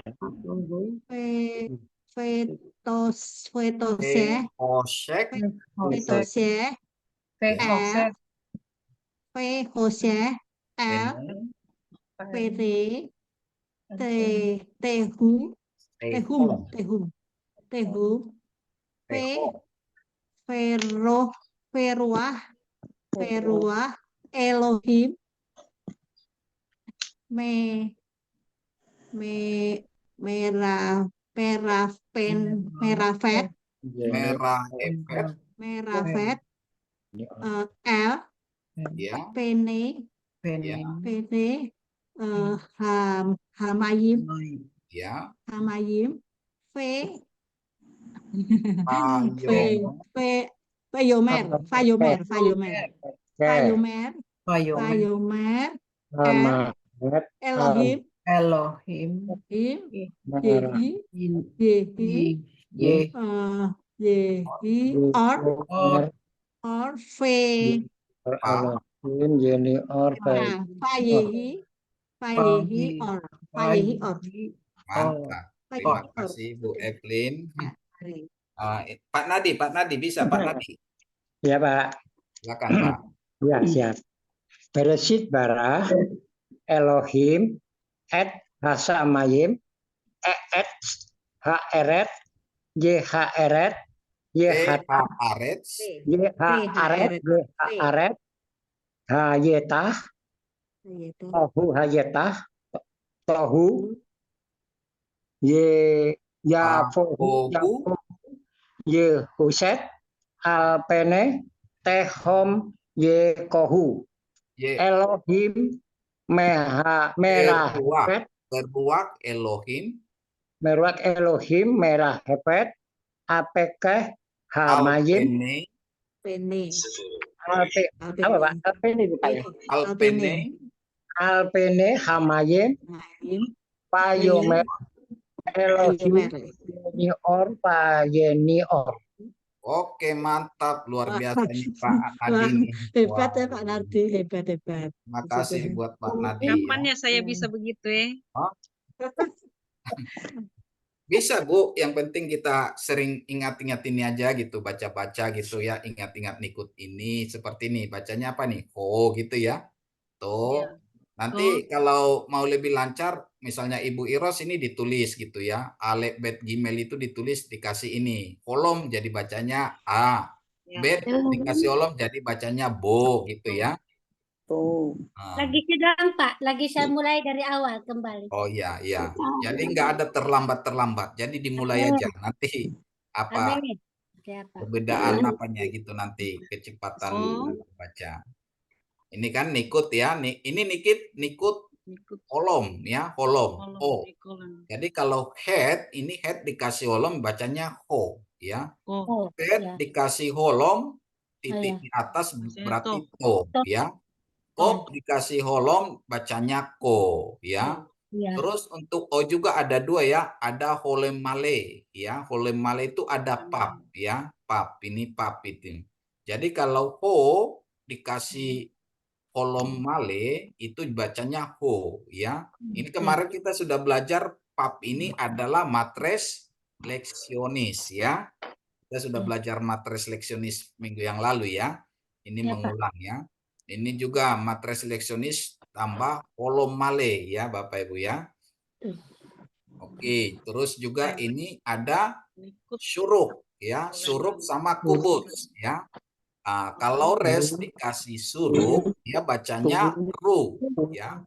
fetoseh Osek. Hosek. fetoseh Hosek. fehoseh el pere tehu fe feruah Elohim me merafet Merah efek. el Ya. pene Ya. hamayim Ya. fe Payo. fayomer Hamaret. Elohim Elohim. Yehi Ye. or fe Elohim junior fayehi or Mantap. Terima kasih Bu Evelyn. Pak Nadi bisa Pak Nadi. Ya Pak. Silakan Pak. Ya siap. Beresit bara Elohim et Hasamayim et Haaret Yharet Haaret. Yharet Hayetah Tohu Hayetah Tohu Yafohu Yehuset Alpene Tehom Yekohu Elohim Merah Berbuak Elohim. Meruak Elohim Merah Hepet Apekeh Hamayim pene apa Pak? Alpene bukan ya? Alpene Hamayim Payomer Elohim Yenior Payenior. Oke, mantap, luar biasa nih Pak Nadi. Hebat ya Pak Nardi, hebat. Terima kasih buat Pak Nadi. Kapan ya saya bisa begitu ya? Bisa Bu, yang penting kita sering ingat-ingat ini aja gitu, baca-baca gitu ya, ingat-ingat nikut ini, seperti ini, bacanya apa nih? Oh gitu ya. Tuh. Nanti kalau mau lebih lancar, misalnya Ibu Iros ini ditulis gitu ya, alef bet gmail itu ditulis dikasih ini, kolom jadi bacanya A, bet dikasih kolom jadi bacanya bo gitu ya. Lagi sedang Pak, lagi saya mulai dari awal kembali. Oh iya. Jadi nggak ada terlambat. Jadi dimulai aja. Nanti apa perbedaan apanya gitu nanti kecepatan baca. Ini kan nikut ya. Ini nikut kolom ya, kolom. O. Jadi kalau head ini head dikasih kolom bacanya ho ya. Head dikasih kolom titik di atas berarti to ya. Kop dikasih holom bacanya ko ya. Terus untuk o juga ada dua ya, ada holem male ya. Holem male itu ada pap ya, pap ini pap itu. Jadi kalau ho dikasih holom male itu bacanya ho ya. Ini kemarin kita sudah belajar pap ini adalah matres leksionis ya. Kita sudah belajar matres leksionis minggu yang lalu ya. Ini mengulang ya. Ini juga matres leksionis tambah kolom male ya Bapak Ibu ya. Oke, terus juga ini ada suruk ya, suruk sama kubut ya. Nah, kalau res dikasih suruk dia bacanya ru ya.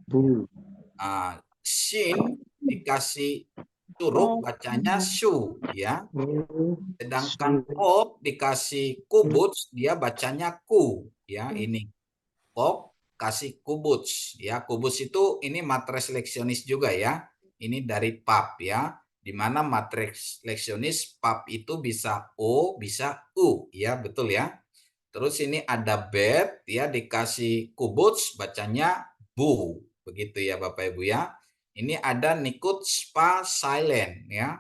Nah, shin dikasih suruk bacanya shu ya. Sedangkan kop dikasih kubut dia bacanya ku ya. Ini kop kasih kubuts ya. Kubuts itu ini matres leksionis juga ya. ini dari pub ya, di mana matriks leksionis pub itu bisa O, bisa U ya, betul ya. Terus ini ada bed ya, dikasih kubuts bacanya bu, begitu ya Bapak Ibu ya. Ini ada nikut spa silent ya,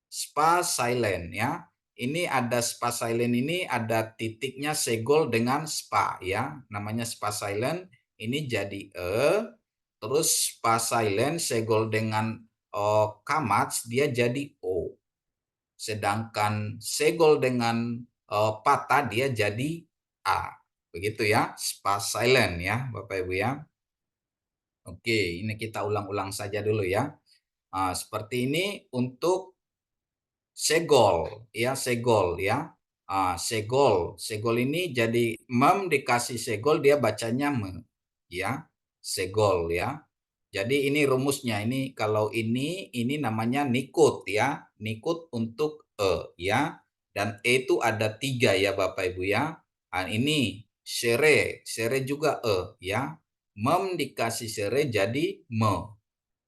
spa silent ya. Ini ada spa silent, ini ada titiknya segol dengan spa ya, namanya spa silent. Ini jadi terus spa silent segol dengan kamats dia jadi O. Sedangkan segol dengan patah dia jadi A. Begitu ya, spa silent ya Bapak Ibu ya. Oke, ini kita ulang-ulang saja dulu ya. Seperti ini untuk segol ya, segol ya. Segol ini jadi mem dikasih segol dia bacanya me ya, segol ya. Jadi ini rumusnya, ini kalau ini namanya nikut ya, nikut untuk ya, dan itu ada 3 ya Bapak Ibu ya. Ini sere juga ya, mem dikasih sere jadi me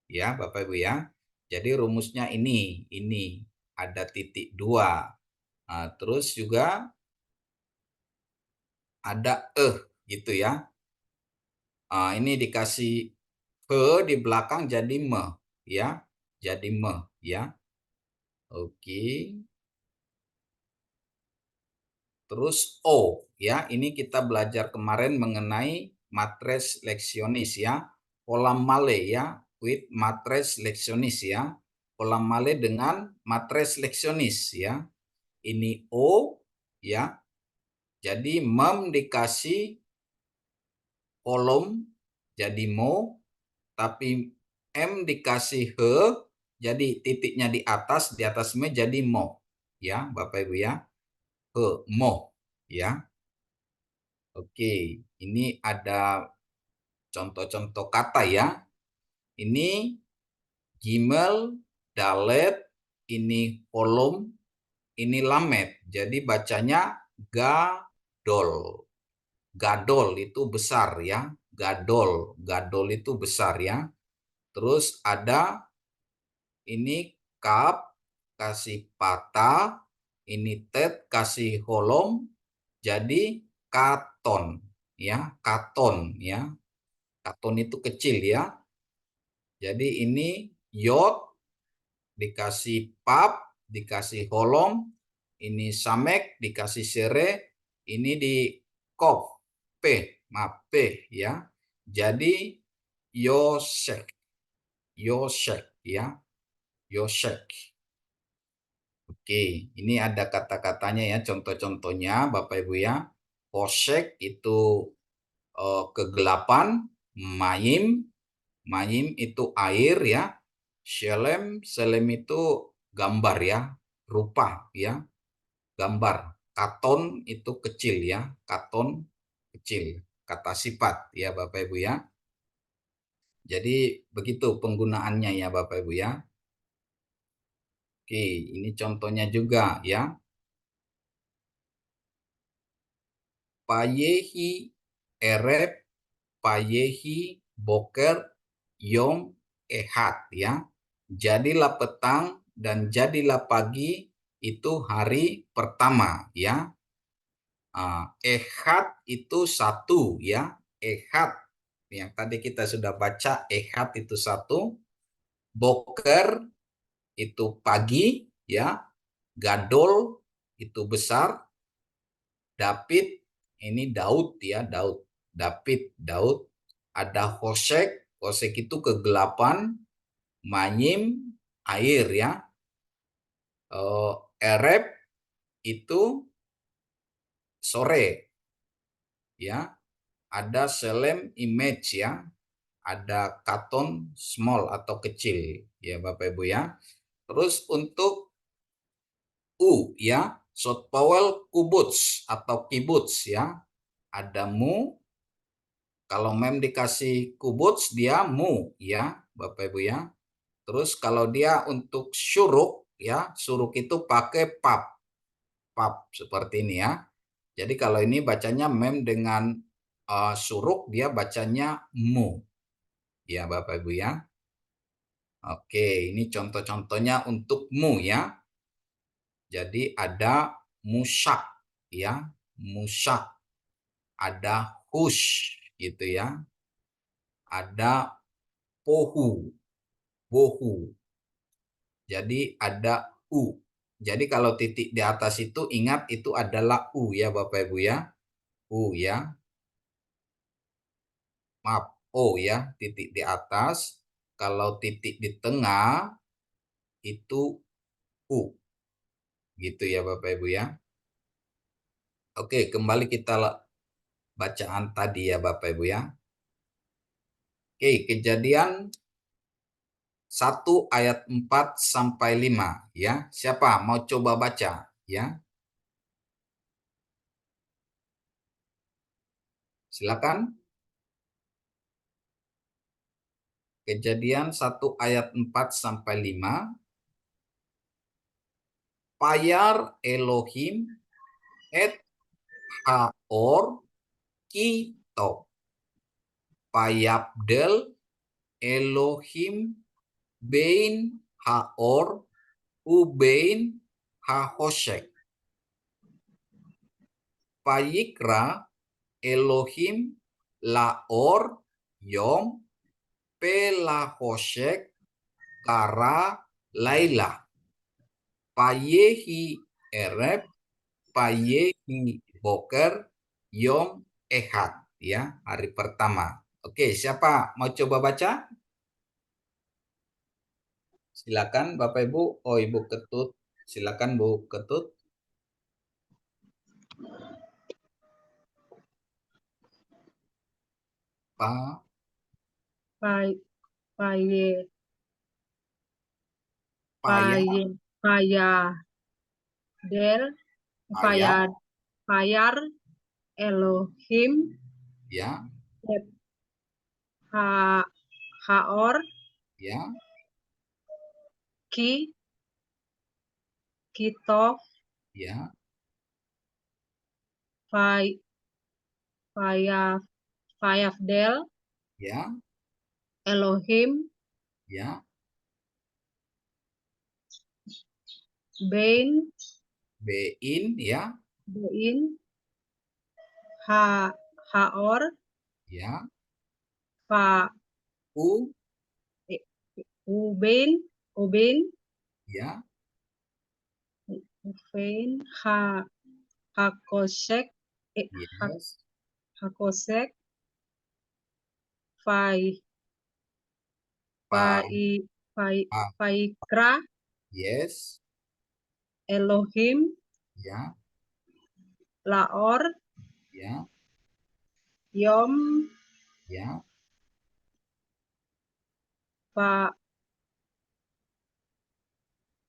ya Bapak Ibu ya. Jadi rumusnya ini ada titik 2. Terus juga ada gitu ya. Ini dikasih di belakang jadi me ya, jadi me ya. Oke. Terus O ya, ini kita belajar kemarin mengenai matres leksionis ya, kolam male ya, with matres leksionis ya, kolam male dengan matres leksionis ya. Ini O ya, jadi mem dikasih kolom jadi mo, tapi M dikasih he, jadi titiknya di atas me jadi mo ya Bapak Ibu ya, he mo ya. Oke, ini ada contoh-contoh kata ya. Ini gimel, dalet, ini kolom, ini lamet. Jadi bacanya gadol. Gadol itu besar ya, gadol. Gadol itu besar ya. Terus ada ini kap kasih patah, ini tet kasih holom, jadi katon ya, katon ya. Katon itu kecil ya. Jadi ini yod dikasih pap, dikasih holom, ini samek dikasih sere, ini di kop p, maaf p ya. Jadi yosek. Yosek ya. Yosek. Oke, ini ada kata-katanya ya, contoh-contohnya Bapak Ibu ya. Posek itu kegelapan, mayim, mayim itu air ya. Selem, selem itu gambar ya, rupa ya, gambar. Katon itu kecil ya, katon kecil, kata sifat ya Bapak Ibu ya. Jadi begitu penggunaannya ya Bapak Ibu ya. Oke, ini contohnya juga ya. Payehi erep, payehi boker, yom ehad ya. Jadilah petang dan jadilah pagi itu hari pertama ya. Ehad itu 1 ya. Ehad yang tadi kita sudah baca, ehad itu 1. Boker itu pagi ya. Gadol itu besar. David ini Daud ya, Daud. David, Daud. Ada Hosek, Hosek itu kegelapan. Manyim air ya. Erep itu sore ya. Ada selem image ya. Ada katon small atau kecil ya Bapak Ibu ya. Terus untuk U ya, short vowel kubuts atau kibuts ya. Ada mu. Kalau mem dikasih kubuts dia mu ya Bapak Ibu ya. Terus kalau dia untuk suruk ya, suruk itu pakai pap. Pap seperti ini ya. Jadi kalau ini bacanya mem dengan suruk dia bacanya mu. Ya Bapak Ibu ya. Oke, ini contoh-contohnya untukmu ya. Jadi ada musak ya, musak. Ada hush gitu ya. Ada pohu, bohu. Jadi ada u. Jadi kalau titik di atas itu ingat itu adalah u ya Bapak Ibu ya. U ya. Maaf, o ya, titik di atas. Kalau titik di tengah itu u. Gitu ya Bapak Ibu ya. Oke, kembali kita bacaan tadi ya Bapak Ibu ya. Oke, Kejadian 1 ayat 4 sampai 5 ya. Siapa mau coba baca ya? Silakan. Kejadian 1 ayat 4 sampai 5. Payar Elohim et haor kito. Payabdel Elohim bein haor ubein hahoshek. Payikra Elohim laor yom pelahoshek kara laila. Payehi ereb payehi boker yom ehad ya, hari pertama. Oke, siapa mau coba baca? Silakan Bapak Ibu. Oh, Ibu Ketut. Silakan Bu Ketut. Pa Paye, Paya Del, Paya Payar, Elohim, ya Haor, ya Kito, ya Payafdel, ya Elohim, ya Bein, ya Haor, ya Pa, U Ubein, ya Ubein, Hakosek, yes Hakosek, Fai, Pa Faikra, yes Elohim, ya Laor, ya Yom, ya Pa,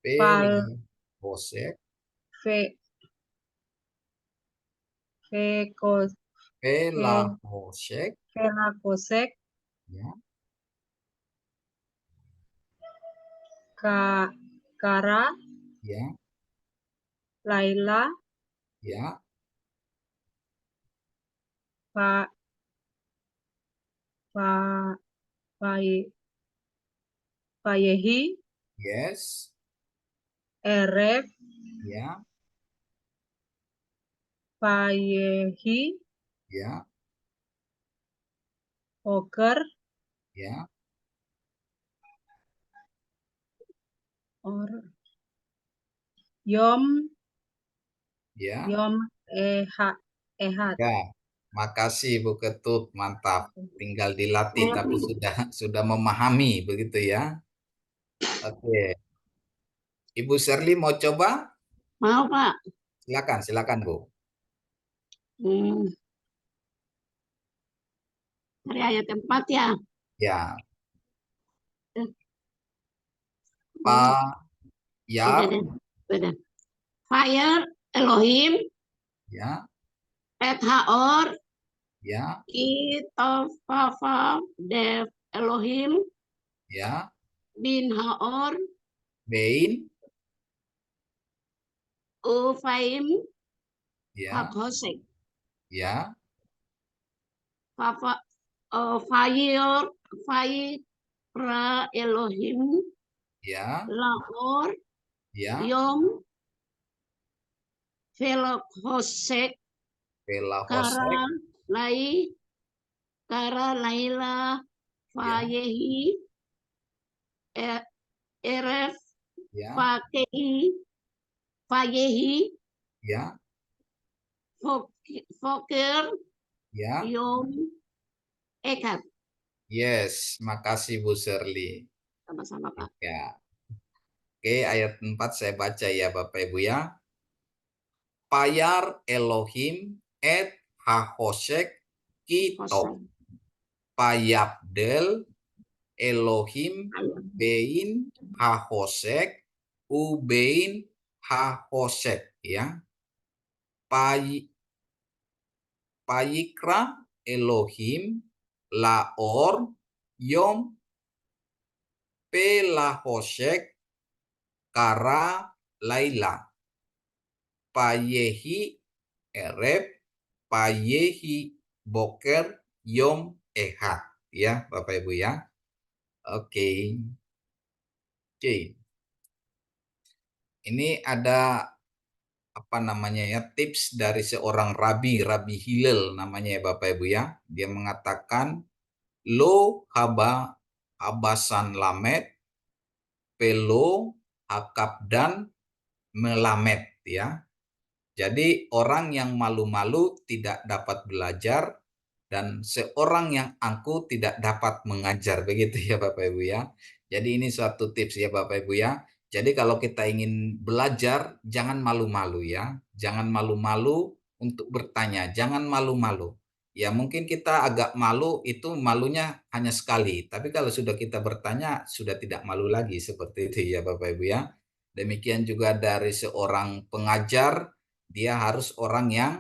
Pal, Pelahosek Fe, Fekos, Pelahosek Felakosek, ya Kara, ya Laila, ya Pa, Pa, Payehi, yes Ereb, ya Payehi, ya Oker, ya or Yom, ya Ehad. ya. Makasih Bu Ketut, mantap. Tinggal dilatih tapi sudah memahami begitu ya. Oke. Ibu Sherly mau coba? Mau, Pak. Silakan Bu. Dari ayat 4 ya. Ya. Beda Payar deh. Beda. Fire Elohim ya et haor ya kitofafa dev Elohim ya bin haor bein ufaim ya hakhosek ya fafa fire fire Ra Elohim Ya, Laor ya. Yom Velok Hosek Bela Kara Hosek. Lai Kara Laila Ya, Fayehi Eref ya, Fayehi ya, Foker ya. Yom Echad. Yes, makasih Bu Shirley. Sama-sama Pak. Ya. Oke, ayat 4 saya baca ya Bapak Ibu ya. Payar Elohim et hahosek kito. Payabdel Elohim bein hahosek ubein hahosek ya. Payikra Elohim laor yom pelahosek kara laila. Payehi erep payehi boker yom ehad ya Bapak Ibu ya. Oke. Ini ada apa namanya ya, tips dari seorang Rabi Hillel namanya ya Bapak Ibu ya. Dia mengatakan lo haba abasan lamet pelo hakab dan melamet ya. Jadi orang yang malu-malu tidak dapat belajar dan seorang yang angkuh tidak dapat mengajar, begitu ya Bapak Ibu ya. Jadi ini suatu tips ya Bapak Ibu ya. Jadi kalau kita ingin belajar jangan malu-malu ya. Jangan malu-malu untuk bertanya, jangan malu-malu. Ya mungkin kita agak malu, itu malunya hanya sekali, tapi kalau sudah kita bertanya sudah tidak malu lagi, seperti itu ya Bapak Ibu ya. Demikian juga dari seorang pengajar, dia harus orang yang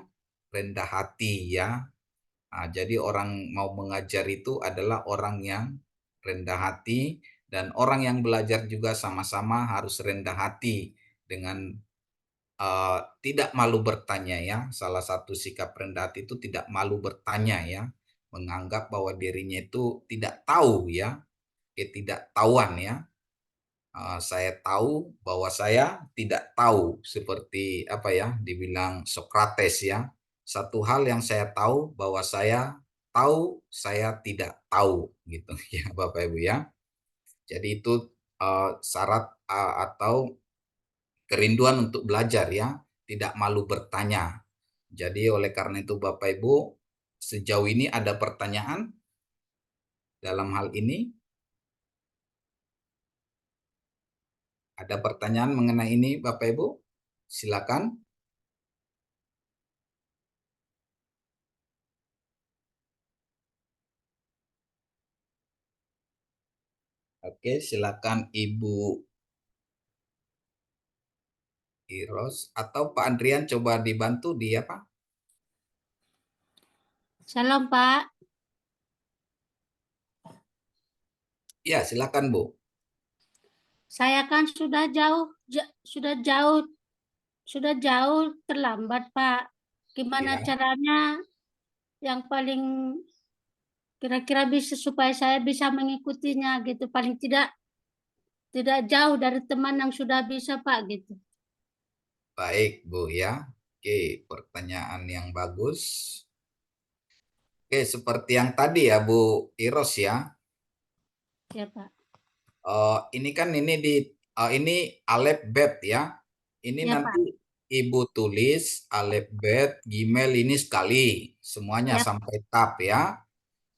rendah hati ya. Nah, jadi orang mau mengajar itu adalah orang yang rendah hati, dan orang yang belajar juga sama-sama harus rendah hati dengan tidak malu bertanya ya. Salah satu sikap rendah hati itu tidak malu bertanya ya, menganggap bahwa dirinya itu tidak tahu ya, ketidaktahuan ya. Saya tahu bahwa saya tidak tahu, seperti apa ya, dibilang Sokrates ya. Satu hal yang saya tahu bahwa saya tahu saya tidak tahu gitu ya Bapak Ibu ya. Jadi itu syarat atau kerinduan untuk belajar ya, tidak malu bertanya. Jadi oleh karena itu Bapak Ibu, sejauh ini ada pertanyaan dalam hal ini? Ada pertanyaan mengenai ini Bapak Ibu? Silakan. Oke, silakan Ibu Iros atau Pak Andrian coba dibantu dia Pak. Shalom Pak. Ya, silakan Bu. Saya kan sudah jauh terlambat Pak. Gimana Ya. caranya yang paling kira-kira bisa supaya saya bisa mengikutinya gitu, paling tidak jauh dari teman yang sudah bisa Pak gitu. Baik Bu ya. Oke, pertanyaan yang bagus. Oke, seperti yang tadi ya Bu Iros ya. Ya Pak. Ini kan ini alef bet ya. Ini Ya, nanti Pak. Ibu tulis alef bet gmail ini sekali semuanya Ya. sampai tab ya.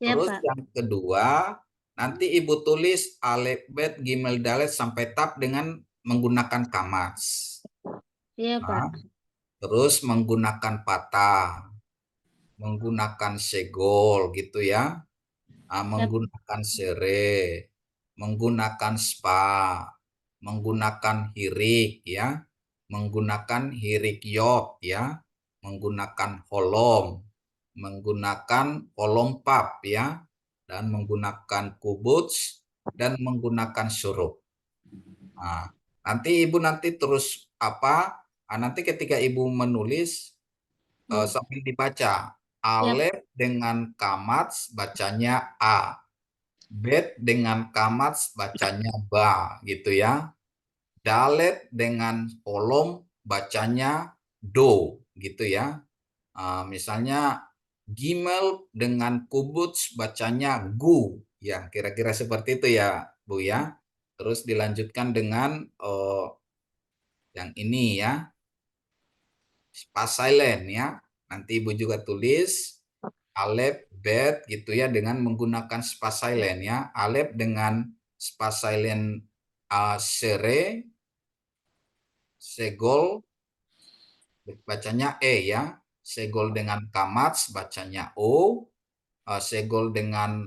Ya, Terus Pak. yang kedua nanti Ibu tulis alef bet gmail dalet sampai tab dengan menggunakan kamas. Iya, Nah, Pak. terus menggunakan patah, menggunakan segol gitu ya. Menggunakan sere, menggunakan spa, menggunakan hirik ya, menggunakan hirik yop ya, menggunakan holom, menggunakan holom pap ya, dan menggunakan kubuts dan menggunakan surup. Nah, nanti Ibu terus apa? Nanti ketika Ibu menulis sambil dibaca. Alef dengan kamats bacanya A. Bet dengan kamats bacanya ba gitu ya. Dalet dengan kolom bacanya do gitu ya. Misalnya Gimel dengan kubuts bacanya gu ya, kira-kira seperti itu ya Bu ya. Terus dilanjutkan dengan yang ini ya, pas silent ya. Nanti Ibu juga tulis Alep, bet gitu ya dengan menggunakan spas silent ya. Alep dengan spas silent sere, segol bacanya e ya. Segol dengan kamats bacanya o. Segol dengan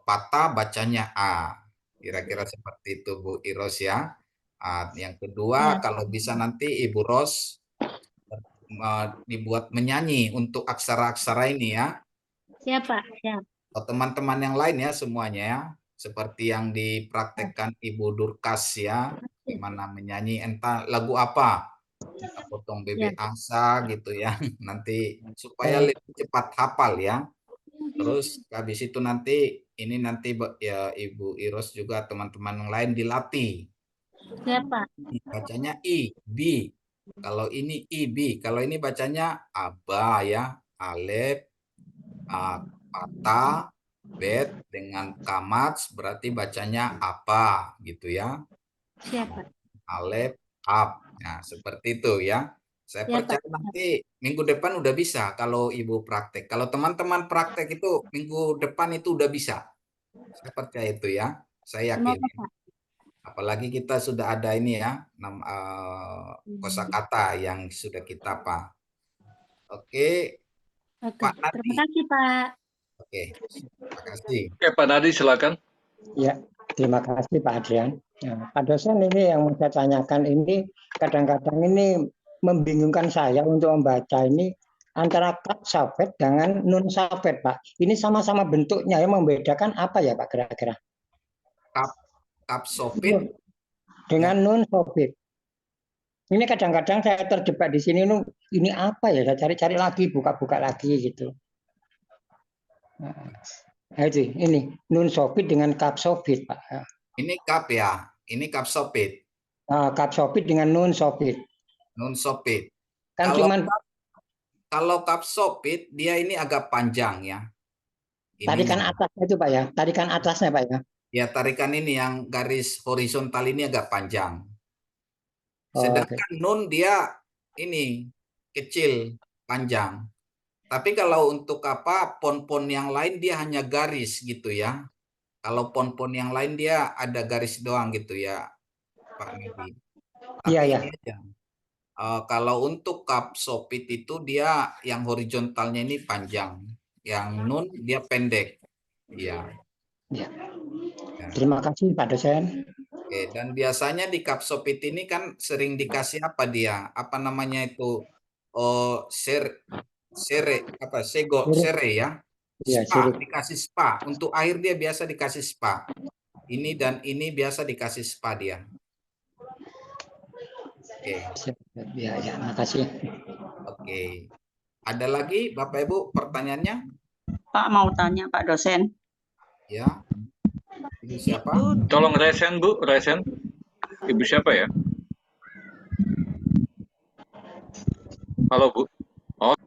patah bacanya a. Kira-kira seperti itu Bu Iros ya. Yang kedua kalau bisa nanti Ibu Ros dibuat menyanyi untuk aksara-aksara ini ya. Siap, Pak. Siap. Teman-teman yang lain ya semuanya ya, seperti yang dipraktekkan Ibu Durkas ya, gimana menyanyi entah lagu apa, kita potong bebek angsa gitu ya, nanti supaya lebih cepat hafal ya. Terus habis itu nanti ini nanti ya Ibu Iros juga teman-teman yang lain dilatih. Siap, Pak. Bacanya i, bi. Kalau ini i, bi. Kalau ini bacanya aba ya, alef, patah, bet dengan kamats berarti bacanya apa gitu ya. Siap, Pak. Alef, ab. Nah, seperti itu ya. Saya percaya nanti minggu depan udah bisa kalau Ibu praktek. Kalau teman-teman praktek itu minggu depan itu udah bisa. Saya percaya itu ya. Saya yakin. Apalagi kita sudah ada ini ya, kosakata yang sudah kita apa. Oke. Pak Nadi. Terima kasih, Pak. Oke, terima kasih. Oke, Pak Nadi silakan. Ya, terima kasih Pak Adrian. Nah, Pak dosen, ini yang mau saya tanyakan ini kadang-kadang ini membingungkan saya untuk membaca ini antara kap sapet dengan nun sapet, Pak. Ini sama-sama bentuknya, yang membedakan apa ya Pak kira-kira? Kap sopit dengan nun sopit. Ini kadang-kadang saya terjebak di sini, ini apa ya? Saya cari-cari lagi, buka-buka lagi gitu. Nah, itu ini nun sopit dengan kap sopit, Pak. Ini kap ya, ini kap sopit. Kap sopit dengan nun sopit. Nun sopit. Kan kalau kap sopit dia ini agak panjang ya. Tarikan atasnya itu Pak ya, tarikan atasnya Pak ya. Ya, tarikan ini yang garis horizontal ini agak panjang. Sedangkan nun dia ini kecil, panjang. Tapi kalau untuk pon-pon yang lain dia hanya garis gitu ya. Kalau pon-pon yang lain dia ada garis doang gitu ya, Pak Nedi. Iya, ya. Kalau untuk kap sopit itu dia yang horizontalnya ini panjang, yang nun dia pendek. Iya. Ya. Terima kasih Pak dosen. Oke, dan biasanya di kap sopit ini kan sering dikasih apa dia? Apa namanya itu? Sere ya. Spa, dikasih spa. Untuk air dia biasa dikasih spa. Ini dan ini biasa dikasih spa dia. Oke. Ya, makasih. Oke. Ada lagi Bapak Ibu pertanyaannya? Pak mau tanya Pak dosen. Ya. Ibu siapa? Tolong resen Bu, resen. Ibu siapa ya? Halo Bu. Oh.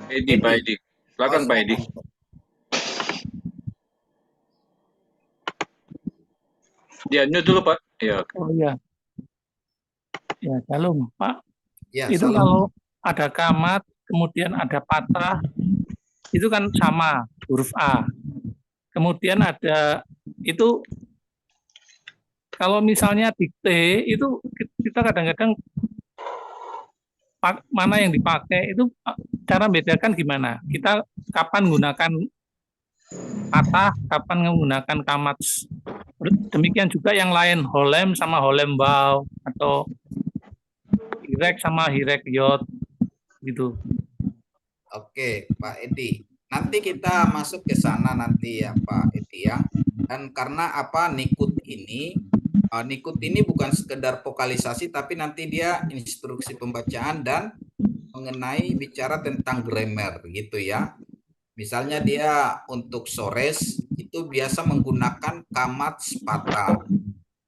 Edi, Pak Edi. Silakan Pak Edi. Dia mute dulu Pak. Ya. Oh iya. Ya, Salam Pak. Ya, itu salam. kalau ada kamat, kemudian ada patah, itu kan sama huruf A. Kemudian ada itu kalau misalnya dikte itu kita kadang-kadang mana yang dipakai itu cara membedakan gimana? Kita kapan menggunakan patah, kapan menggunakan kamat. Demikian juga yang lain, holem sama holem bau atau hirek sama hirek yot gitu. Oke, Pak Edi. Nanti kita masuk ke sana nanti ya Pak Edi ya. Dan karena Nikut ini bukan sekedar vokalisasi tapi nanti dia instruksi pembacaan dan mengenai bicara tentang grammar gitu ya. Misalnya dia untuk sores itu itu biasa menggunakan kamat sepata.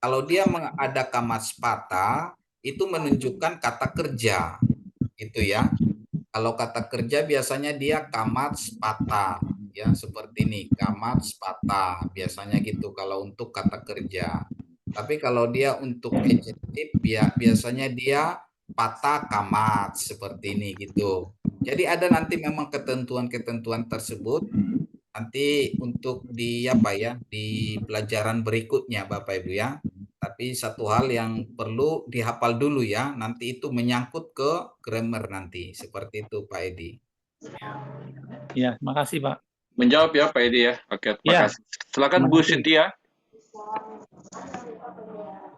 Kalau dia ada kamat sepata, itu menunjukkan kata kerja, itu ya. Kalau kata kerja biasanya dia kamat sepata, ya seperti ini, kamat sepata, biasanya gitu kalau untuk kata kerja. Tapi kalau dia untuk adjektif, biasanya dia patah kamat, seperti ini gitu. Jadi ada nanti memang ketentuan-ketentuan tersebut nanti untuk di apa ya, di pelajaran berikutnya Bapak Ibu ya. Tapi satu hal yang perlu dihafal dulu ya, nanti itu menyangkut ke grammar nanti. Seperti itu Pak Edi. Ya, makasih Pak. Menjawab ya Pak Edi ya. Oke, terima Ya. kasih. Silakan Bu Cynthia.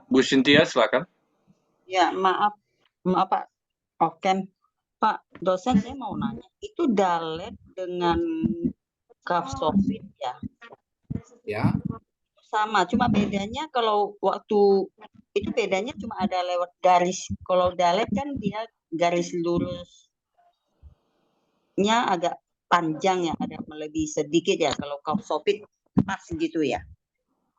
Bu Cynthia, silakan. Ya, maaf Pak. Oke, Pak dosen, saya mau nanya, itu dalet dengan kapsofit ya? Ya. Sama, cuma bedanya kalau waktu itu bedanya cuma ada lewat garis. Kalau dalet kan dia garis lurusnya agak panjang ya, ada lebih sedikit ya. Kalau kapsofit pas gitu ya.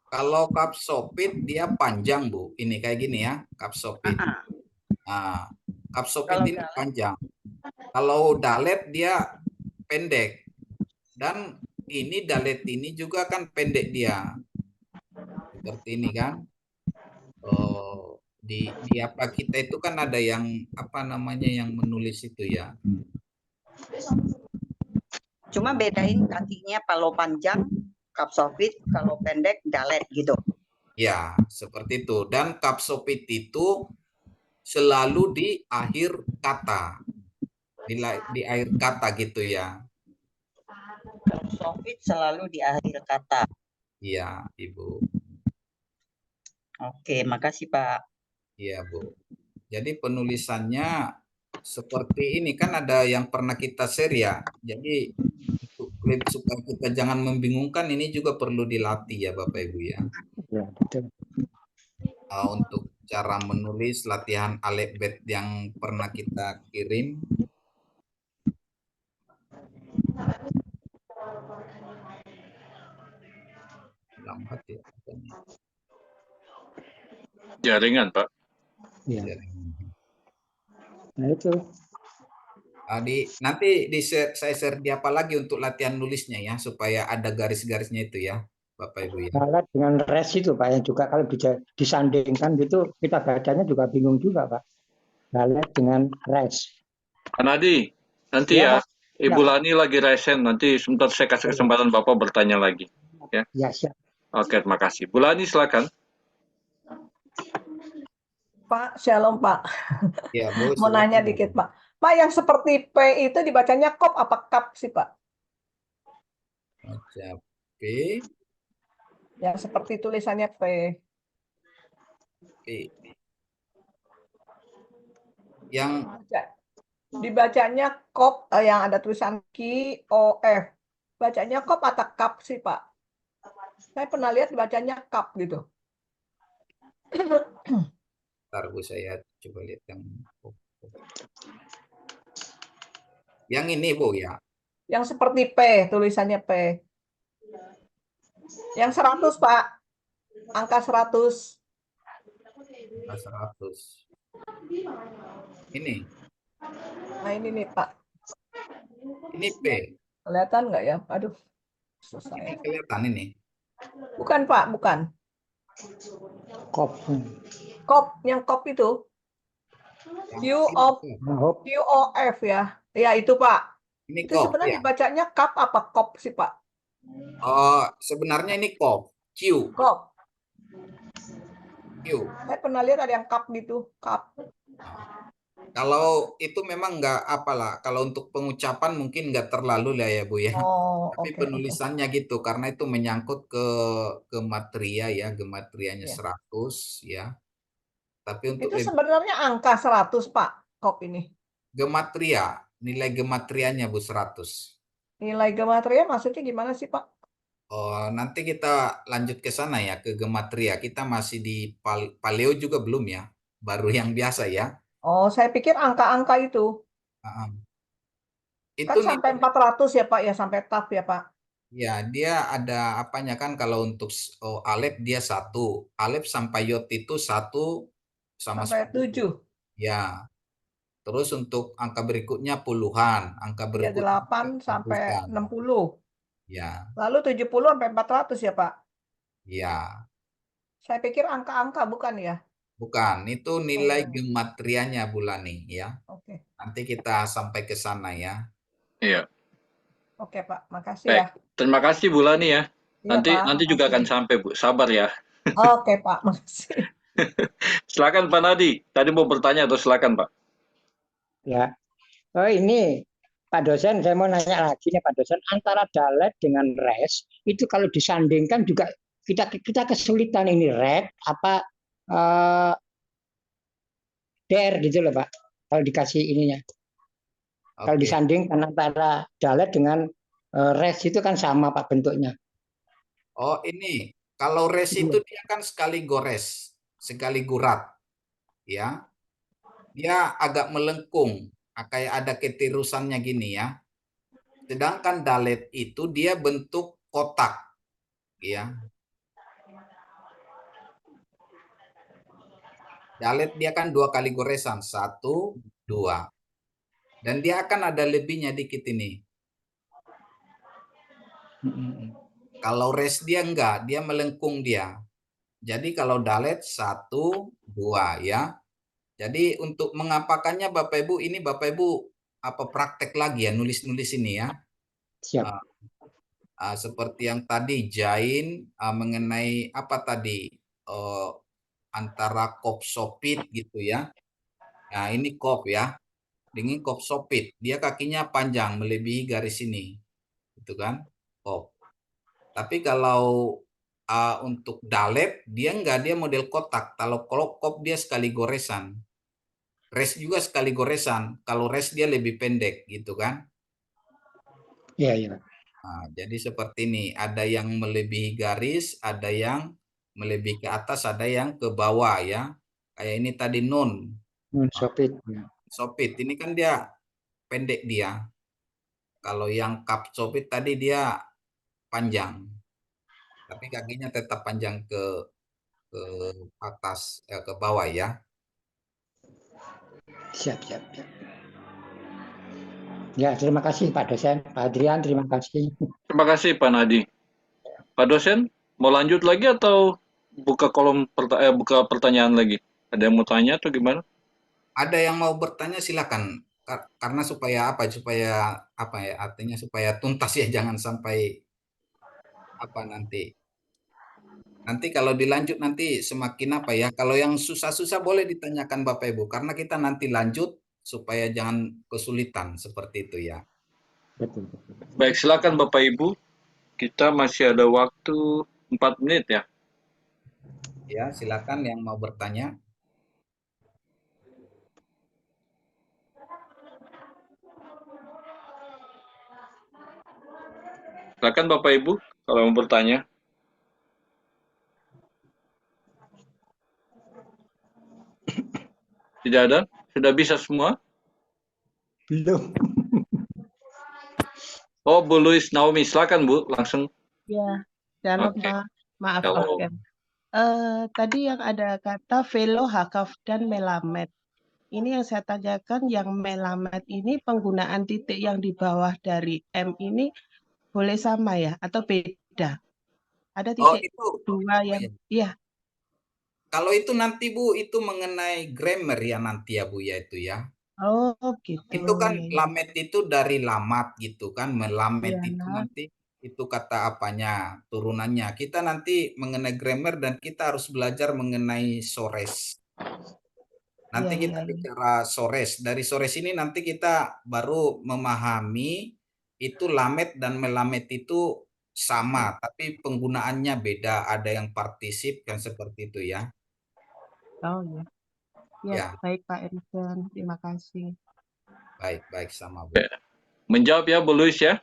Kalau kapsopit dia panjang Bu, ini kayak gini ya, kapsopit. Nah, kapsopit ini panjang. Kalau dalet dia pendek. Dan ini dalet ini juga kan pendek dia. Seperti ini kan. Oh, di apa kita itu kan ada yang apa namanya yang menulis itu ya. Cuma bedain kakinya kalau panjang kapsofit, kalau pendek dalet gitu. Ya, seperti itu. Dan kapsopit itu selalu di akhir kata. Di akhir kata gitu ya. Kapsofit selalu di akhir kata. Iya, Ibu. Oke, makasih Pak. Iya, Bu. Jadi penulisannya seperti ini kan ada yang pernah kita share ya. Jadi supaya kita jangan membingungkan ini juga perlu dilatih ya Bapak Ibu ya. Ya, betul. Untuk cara menulis latihan alfabet yang pernah kita kirim. Lambat ya. Jaringan Pak. Ya. Nah itu. Nanti saya share di apa lagi untuk latihan nulisnya ya, supaya ada garis-garisnya itu ya, Bapak Ibu ya. Dalet dengan res itu Pak, yang juga kalau bisa disandingkan gitu, kita bacanya juga bingung juga Pak. Dalet dengan res. Pak Nadi, nanti ya, Ibu Lani lagi resen, nanti sebentar saya kasih kesempatan Bapak bertanya lagi. Ya, ya siap. Oke, terima kasih. Bu Lani, silakan. Pak, shalom Pak. Ya, Bu, mau nanya dikit Pak. Pak, yang seperti P itu dibacanya kop apa kap sih Pak? Baca P. Yang seperti tulisannya P. P. Yang dibacanya kop, yang ada tulisan Q O F. Bacanya kop atau kap sih Pak? Saya pernah lihat bacanya kap gitu. Bentar Bu, saya coba lihat yang ini Bu ya. Yang seperti P, tulisannya P. Yang 100 Pak. Angka 100. Angka 100. Ini. Nah ini nih Pak. Ini P. Kelihatan nggak ya? Aduh. Susah ini ya. kelihatan ini. Bukan Pak, bukan. Kop. Kop, yang kop itu. Q O F ya. Ya itu Pak. Ini itu kop, sebenarnya ya. dibacanya kap apa kop sih Pak? Sebenarnya ini kop. Q. Kop. Q. Saya pernah lihat ada yang kap gitu. Kap. Kalau itu memang nggak apalah. Kalau untuk pengucapan mungkin nggak terlalu lah ya Bu ya. Tapi penulisannya gitu. Karena itu menyangkut ke gematria ya. Gematrianya 100 ya. Tapi untuk itu sebenarnya angka 100 Pak. Kop ini. Gematria. Nilai gematrianya Bu 100. Nilai gematria maksudnya gimana sih Pak? Nanti kita lanjut ke sana ya, ke gematria. Kita masih di paleo juga belum ya, baru yang biasa ya. Oh, saya pikir angka-angka itu. Itu kan sampai 400 ya Pak, ya sampai kaf ya Pak. Ya, dia ada apanya kan kalau untuk alef dia 1. Alef sampai yod itu 1 sama Sampai 10. 7. Ya. Terus untuk angka berikutnya puluhan, angka Ya, berikutnya 8 sampai ratusan. 60. Ya, Lalu 70 sampai 400 ya, Pak? ya. Saya pikir angka-angka bukan ya? Bukan, itu nilai Oh, gematrianya Bulani ya. oke. Nanti kita sampai ke sana ya. Iya. Oke, Pak. Makasih Baik. ya. Terima kasih Bu Lani ya. Iya, Nanti Pak. juga akan Makasih. sampai Bu. Sabar ya. Oke, Pak. Makasih. Silakan Pak Nadi. Tadi mau bertanya atau silakan Pak? Ya. Oh ini Pak dosen, saya mau nanya lagi nih Pak dosen, antara dalet dengan res itu kalau disandingkan juga kita kesulitan ini red apa der gitu loh Pak. Kalau dikasih ininya. Kalau Oke. disandingkan antara dalet dengan res itu kan sama Pak bentuknya. Oh ini, kalau res itu dia kan sekali gores, sekali gurat. Ya. Dia agak melengkung, kayak ada ketirusannya gini ya. Sedangkan dalet itu dia bentuk kotak. Ya. Dalet dia kan 2 kali goresan, 1, 2. Dan dia akan ada lebihnya dikit ini. Kalau res dia enggak, dia melengkung dia. Jadi kalau dalet 1, 2 ya. Jadi untuk mengapakannya Bapak Ibu, ini Bapak Ibu apa praktek lagi ya, nulis-nulis ini ya. Siap. Seperti yang tadi Jain mengenai apa tadi antara kop sopit gitu ya. Nah ini kop ya. Dengan kop sopit, dia kakinya panjang melebihi garis ini, gitu kan? Kop. Tapi kalau untuk dalet dia enggak, dia model kotak. Kalau kop dia sekali goresan, res juga sekali goresan. Kalau res dia lebih pendek, gitu kan? Iya iya. Nah, jadi seperti ini, ada yang melebihi garis, ada yang melebihi ke atas, ada yang ke bawah ya. Kayak ini tadi nun. Sopit. Sopit ini kan dia pendek dia. Kalau yang kap sopit tadi dia panjang. Tapi kakinya tetap panjang ke atas ke bawah ya. Siap. Ya, terima kasih Pak dosen, Pak Adrian, terima kasih. Terima kasih Pak Nadi. Pak dosen, mau lanjut lagi atau buka kolom buka pertanyaan lagi? Ada yang mau tanya atau gimana? Ada yang mau bertanya silakan. Karena supaya artinya supaya tuntas ya, jangan sampai nanti kalau dilanjut nanti semakin kalau yang susah-susah boleh ditanyakan Bapak Ibu, karena kita nanti lanjut supaya jangan kesulitan seperti itu ya. Betul. Baik, silakan Bapak Ibu. Kita masih ada waktu 4 menit ya. Ya, silakan yang mau bertanya. Silakan Bapak Ibu kalau mau bertanya. Tidak ada? Sudah bisa semua? Belum. Oh, Bu Luis Naomi, silakan Bu, langsung. Ya, shalom Oke. Pak. Maaf, Shalom. Oke. Tadi yang ada kata velo, hakaf, dan melamed. Ini yang saya tanyakan, yang melamed ini penggunaan titik yang di bawah dari M ini boleh sama ya atau beda? Ada titik itu. dua yang, iya. Kalau itu nanti Bu, itu mengenai grammar ya nanti ya Bu ya itu ya. Oh gitu. Itu kan Ya, ya. lamet itu dari lamat gitu kan, melamet Iya. itu nanti itu kata apanya, turunannya. Kita nanti mengenai grammar dan kita harus belajar mengenai sores. Nanti Iya, kita iya, iya. bicara sores. Dari sores ini nanti kita baru memahami itu lamet dan melamet itu sama, tapi penggunaannya beda. Ada yang partisip kan seperti itu ya. Oh ya. Ya, Ya. baik Pak Erison. Terima kasih. Baik sama Bu. Menjawab ya Bu Luis ya.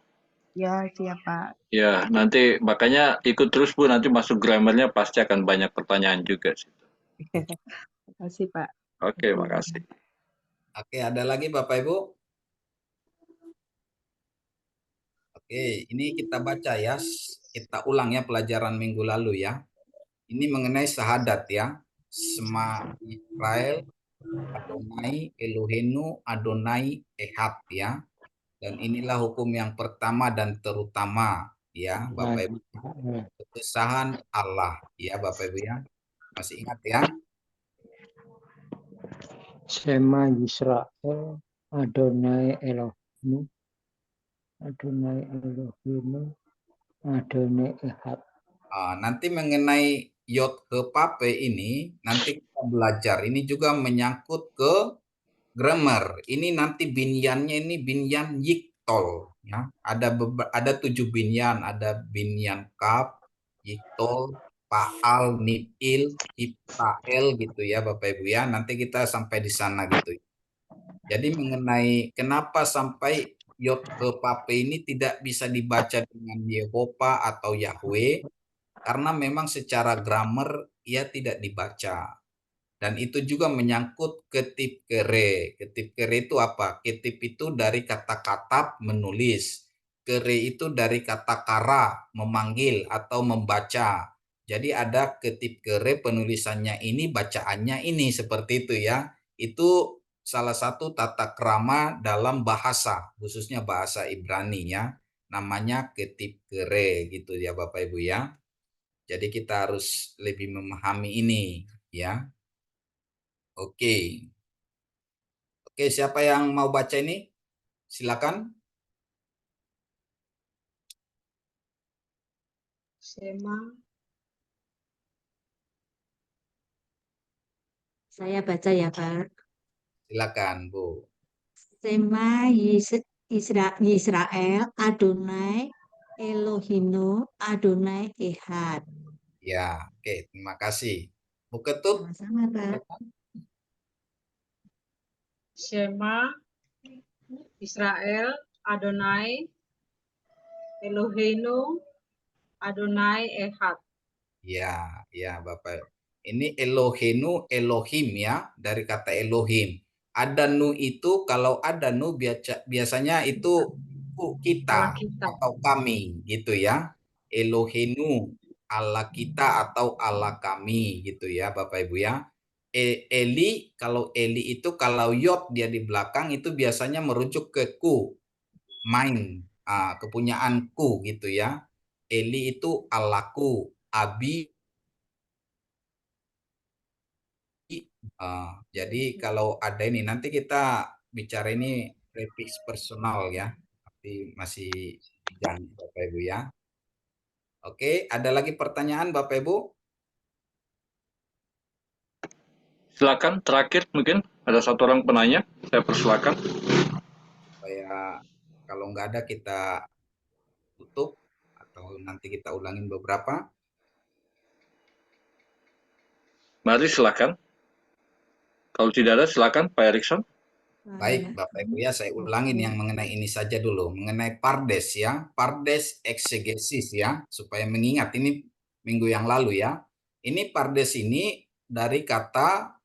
Ya, siap Pak. Ya, nanti makanya ikut terus Bu, nanti masuk grammarnya pasti akan banyak pertanyaan juga. Terima kasih Pak. Oke, makasih. Oke, ada lagi Bapak Ibu? Oke, ini kita baca ya. Kita ulang ya pelajaran minggu lalu ya. Ini mengenai syahadat ya. Sema Israel, Adonai Elohenu, Adonai Ehad ya. Dan inilah hukum yang pertama dan terutama ya, Bapak Ibu. Kebesaran Allah ya, Bapak Ibu ya. Masih ingat ya? Shema Yisrael, Adonai Elohim, Adonai Elohim, Adonai Ehad. Nanti mengenai Yod ke Pape ini, nanti kita belajar. Ini juga menyangkut ke grammar. Ini nanti binyannya ini binyan yiktol. Ya. Ada 7 binyan. Ada binyan kaf, yiktol, paal, nipil, iptael gitu ya Bapak Ibu ya. Nanti kita sampai di sana gitu. Jadi mengenai kenapa sampai Yod ke Pape ini tidak bisa dibaca dengan Yehova atau Yahweh, karena memang secara grammar ia tidak dibaca. Dan itu juga menyangkut ketip kere. Ketip kere itu apa? Ketip itu dari kata katap, menulis. Kere itu dari kata kara, memanggil atau membaca. Jadi ada ketip kere, penulisannya ini, bacaannya ini, seperti itu ya. Itu salah satu tata krama dalam bahasa, khususnya bahasa Ibrani ya. Namanya ketip kere gitu ya Bapak Ibu ya. Jadi kita harus lebih memahami ini ya. Oke. Oke, siapa yang mau baca ini? Silakan. Shema. Saya baca ya, Pak. Silakan, Bu. Shema Yisrael, Adonai Elohinu, Adonai Ehad. Ya, oke, terima kasih. Bu Ketut. Sama-sama, Pak. Shema Israel, Adonai Eloheinu, Adonai Ehad. Ya, ya Bapak. Ini Elohenu, Elohim ya, dari kata Elohim. Ada nu itu, kalau ada nu biasanya itu kita atau kami gitu ya. Elohenu, Allah kita atau Allah kami gitu ya Bapak Ibu ya. Eli, kalau Eli itu kalau Yod dia di belakang itu biasanya merujuk ke ku, main, kepunyaanku gitu ya. Eli itu Allahku, Abi. Jadi kalau ada ini nanti kita bicara ini prefiks personal ya, tapi masih jangan Bapak Ibu ya. Oke, ada lagi pertanyaan Bapak Ibu? Silakan, terakhir mungkin ada satu orang penanya, saya persilakan. Supaya kalau nggak ada kita tutup atau nanti kita ulangin beberapa. Mari silakan. Kalau tidak ada silakan Pak Erikson. Baik Bapak Ibu ya, saya ulangin yang mengenai ini saja dulu, mengenai pardes ya, pardes eksegesis ya, supaya mengingat ini minggu yang lalu ya. Ini pardes ini dari kata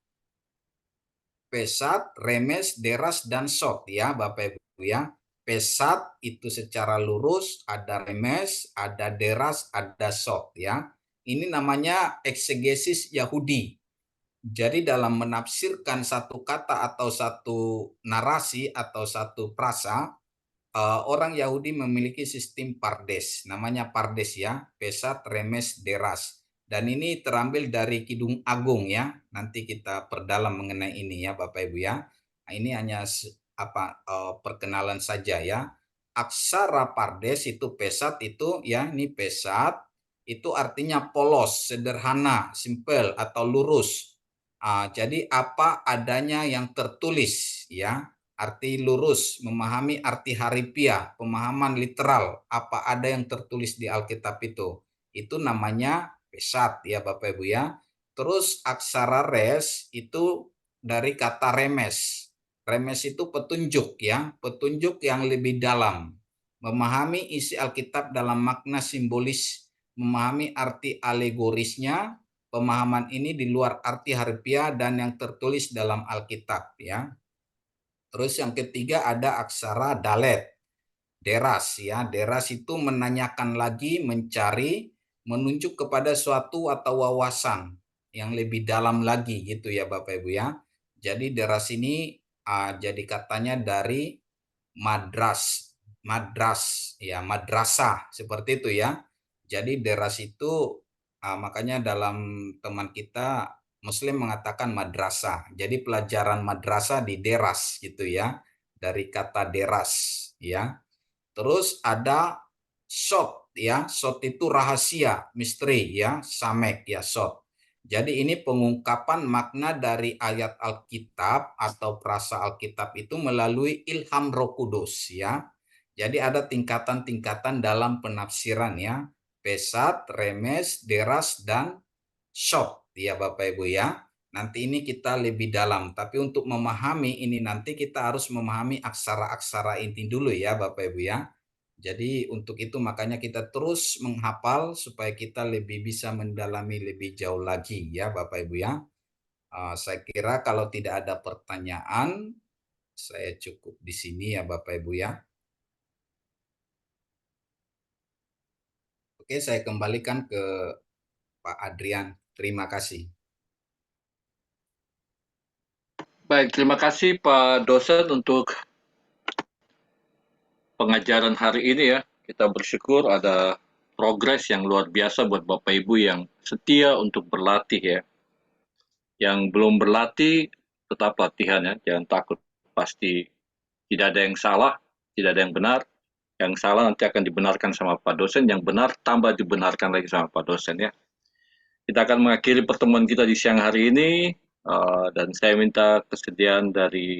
pesat, remes, deras, dan sot ya Bapak Ibu ya. Pesat itu secara lurus, ada remes, ada deras, ada sot ya. Ini namanya eksegesis Yahudi. Jadi dalam menafsirkan satu kata atau satu narasi atau satu prasa, orang Yahudi memiliki sistem pardes, namanya pardes ya, pesat, remes, deras. Dan ini terambil dari Kidung Agung ya. Nanti kita perdalam mengenai ini ya Bapak Ibu ya. Nah, ini hanya perkenalan saja ya. Aksara pardes itu pesat itu ya, ini pesat itu artinya polos, sederhana, simple atau lurus. Jadi apa adanya yang tertulis ya, arti lurus, memahami arti harifiah, pemahaman literal, apa ada yang tertulis di Alkitab itu namanya pesat ya Bapak Ibu ya. Terus aksara res itu dari kata remes. Remes itu petunjuk ya, petunjuk yang lebih dalam. Memahami isi Alkitab dalam makna simbolis, memahami arti alegorisnya. Pemahaman ini di luar arti harfiah dan yang tertulis dalam Alkitab ya. Terus yang ketiga ada aksara dalet. deras ya. Deras itu menanyakan lagi, mencari, menunjuk kepada suatu atau wawasan yang lebih dalam lagi gitu ya Bapak Ibu ya. Jadi deras ini jadi katanya dari madras ya, madrasah seperti itu ya. Jadi deras itu makanya dalam teman kita Muslim mengatakan madrasah. Jadi pelajaran madrasah di deras gitu ya, dari kata deras ya. Terus ada sot ya, sot itu rahasia, misteri ya, samek ya, sot. Jadi ini pengungkapan makna dari ayat Alkitab atau frasa Alkitab itu melalui ilham Roh Kudus ya. Jadi ada tingkatan-tingkatan dalam penafsiran ya. Pesat, remes, deras, dan shot ya Bapak Ibu ya. Nanti ini kita lebih dalam. Tapi untuk memahami ini nanti kita harus memahami aksara-aksara inti dulu ya Bapak Ibu ya. Jadi untuk itu makanya kita terus menghafal supaya kita lebih bisa mendalami lebih jauh lagi ya Bapak Ibu ya. Saya kira kalau tidak ada pertanyaan, saya cukup di sini ya Bapak Ibu ya. Oke, saya kembalikan ke Pak Adrian. Terima kasih. Baik, terima kasih Pak dosen untuk pengajaran hari ini ya. Kita bersyukur ada progres yang luar biasa buat Bapak Ibu yang setia untuk berlatih ya. Yang belum berlatih, tetap latihan ya. Jangan takut, pasti tidak ada yang salah, tidak ada yang benar. Yang salah nanti akan dibenarkan sama Pak dosen, yang benar tambah dibenarkan lagi sama Pak dosen ya. Kita akan mengakhiri pertemuan kita di siang hari ini, dan saya minta kesediaan dari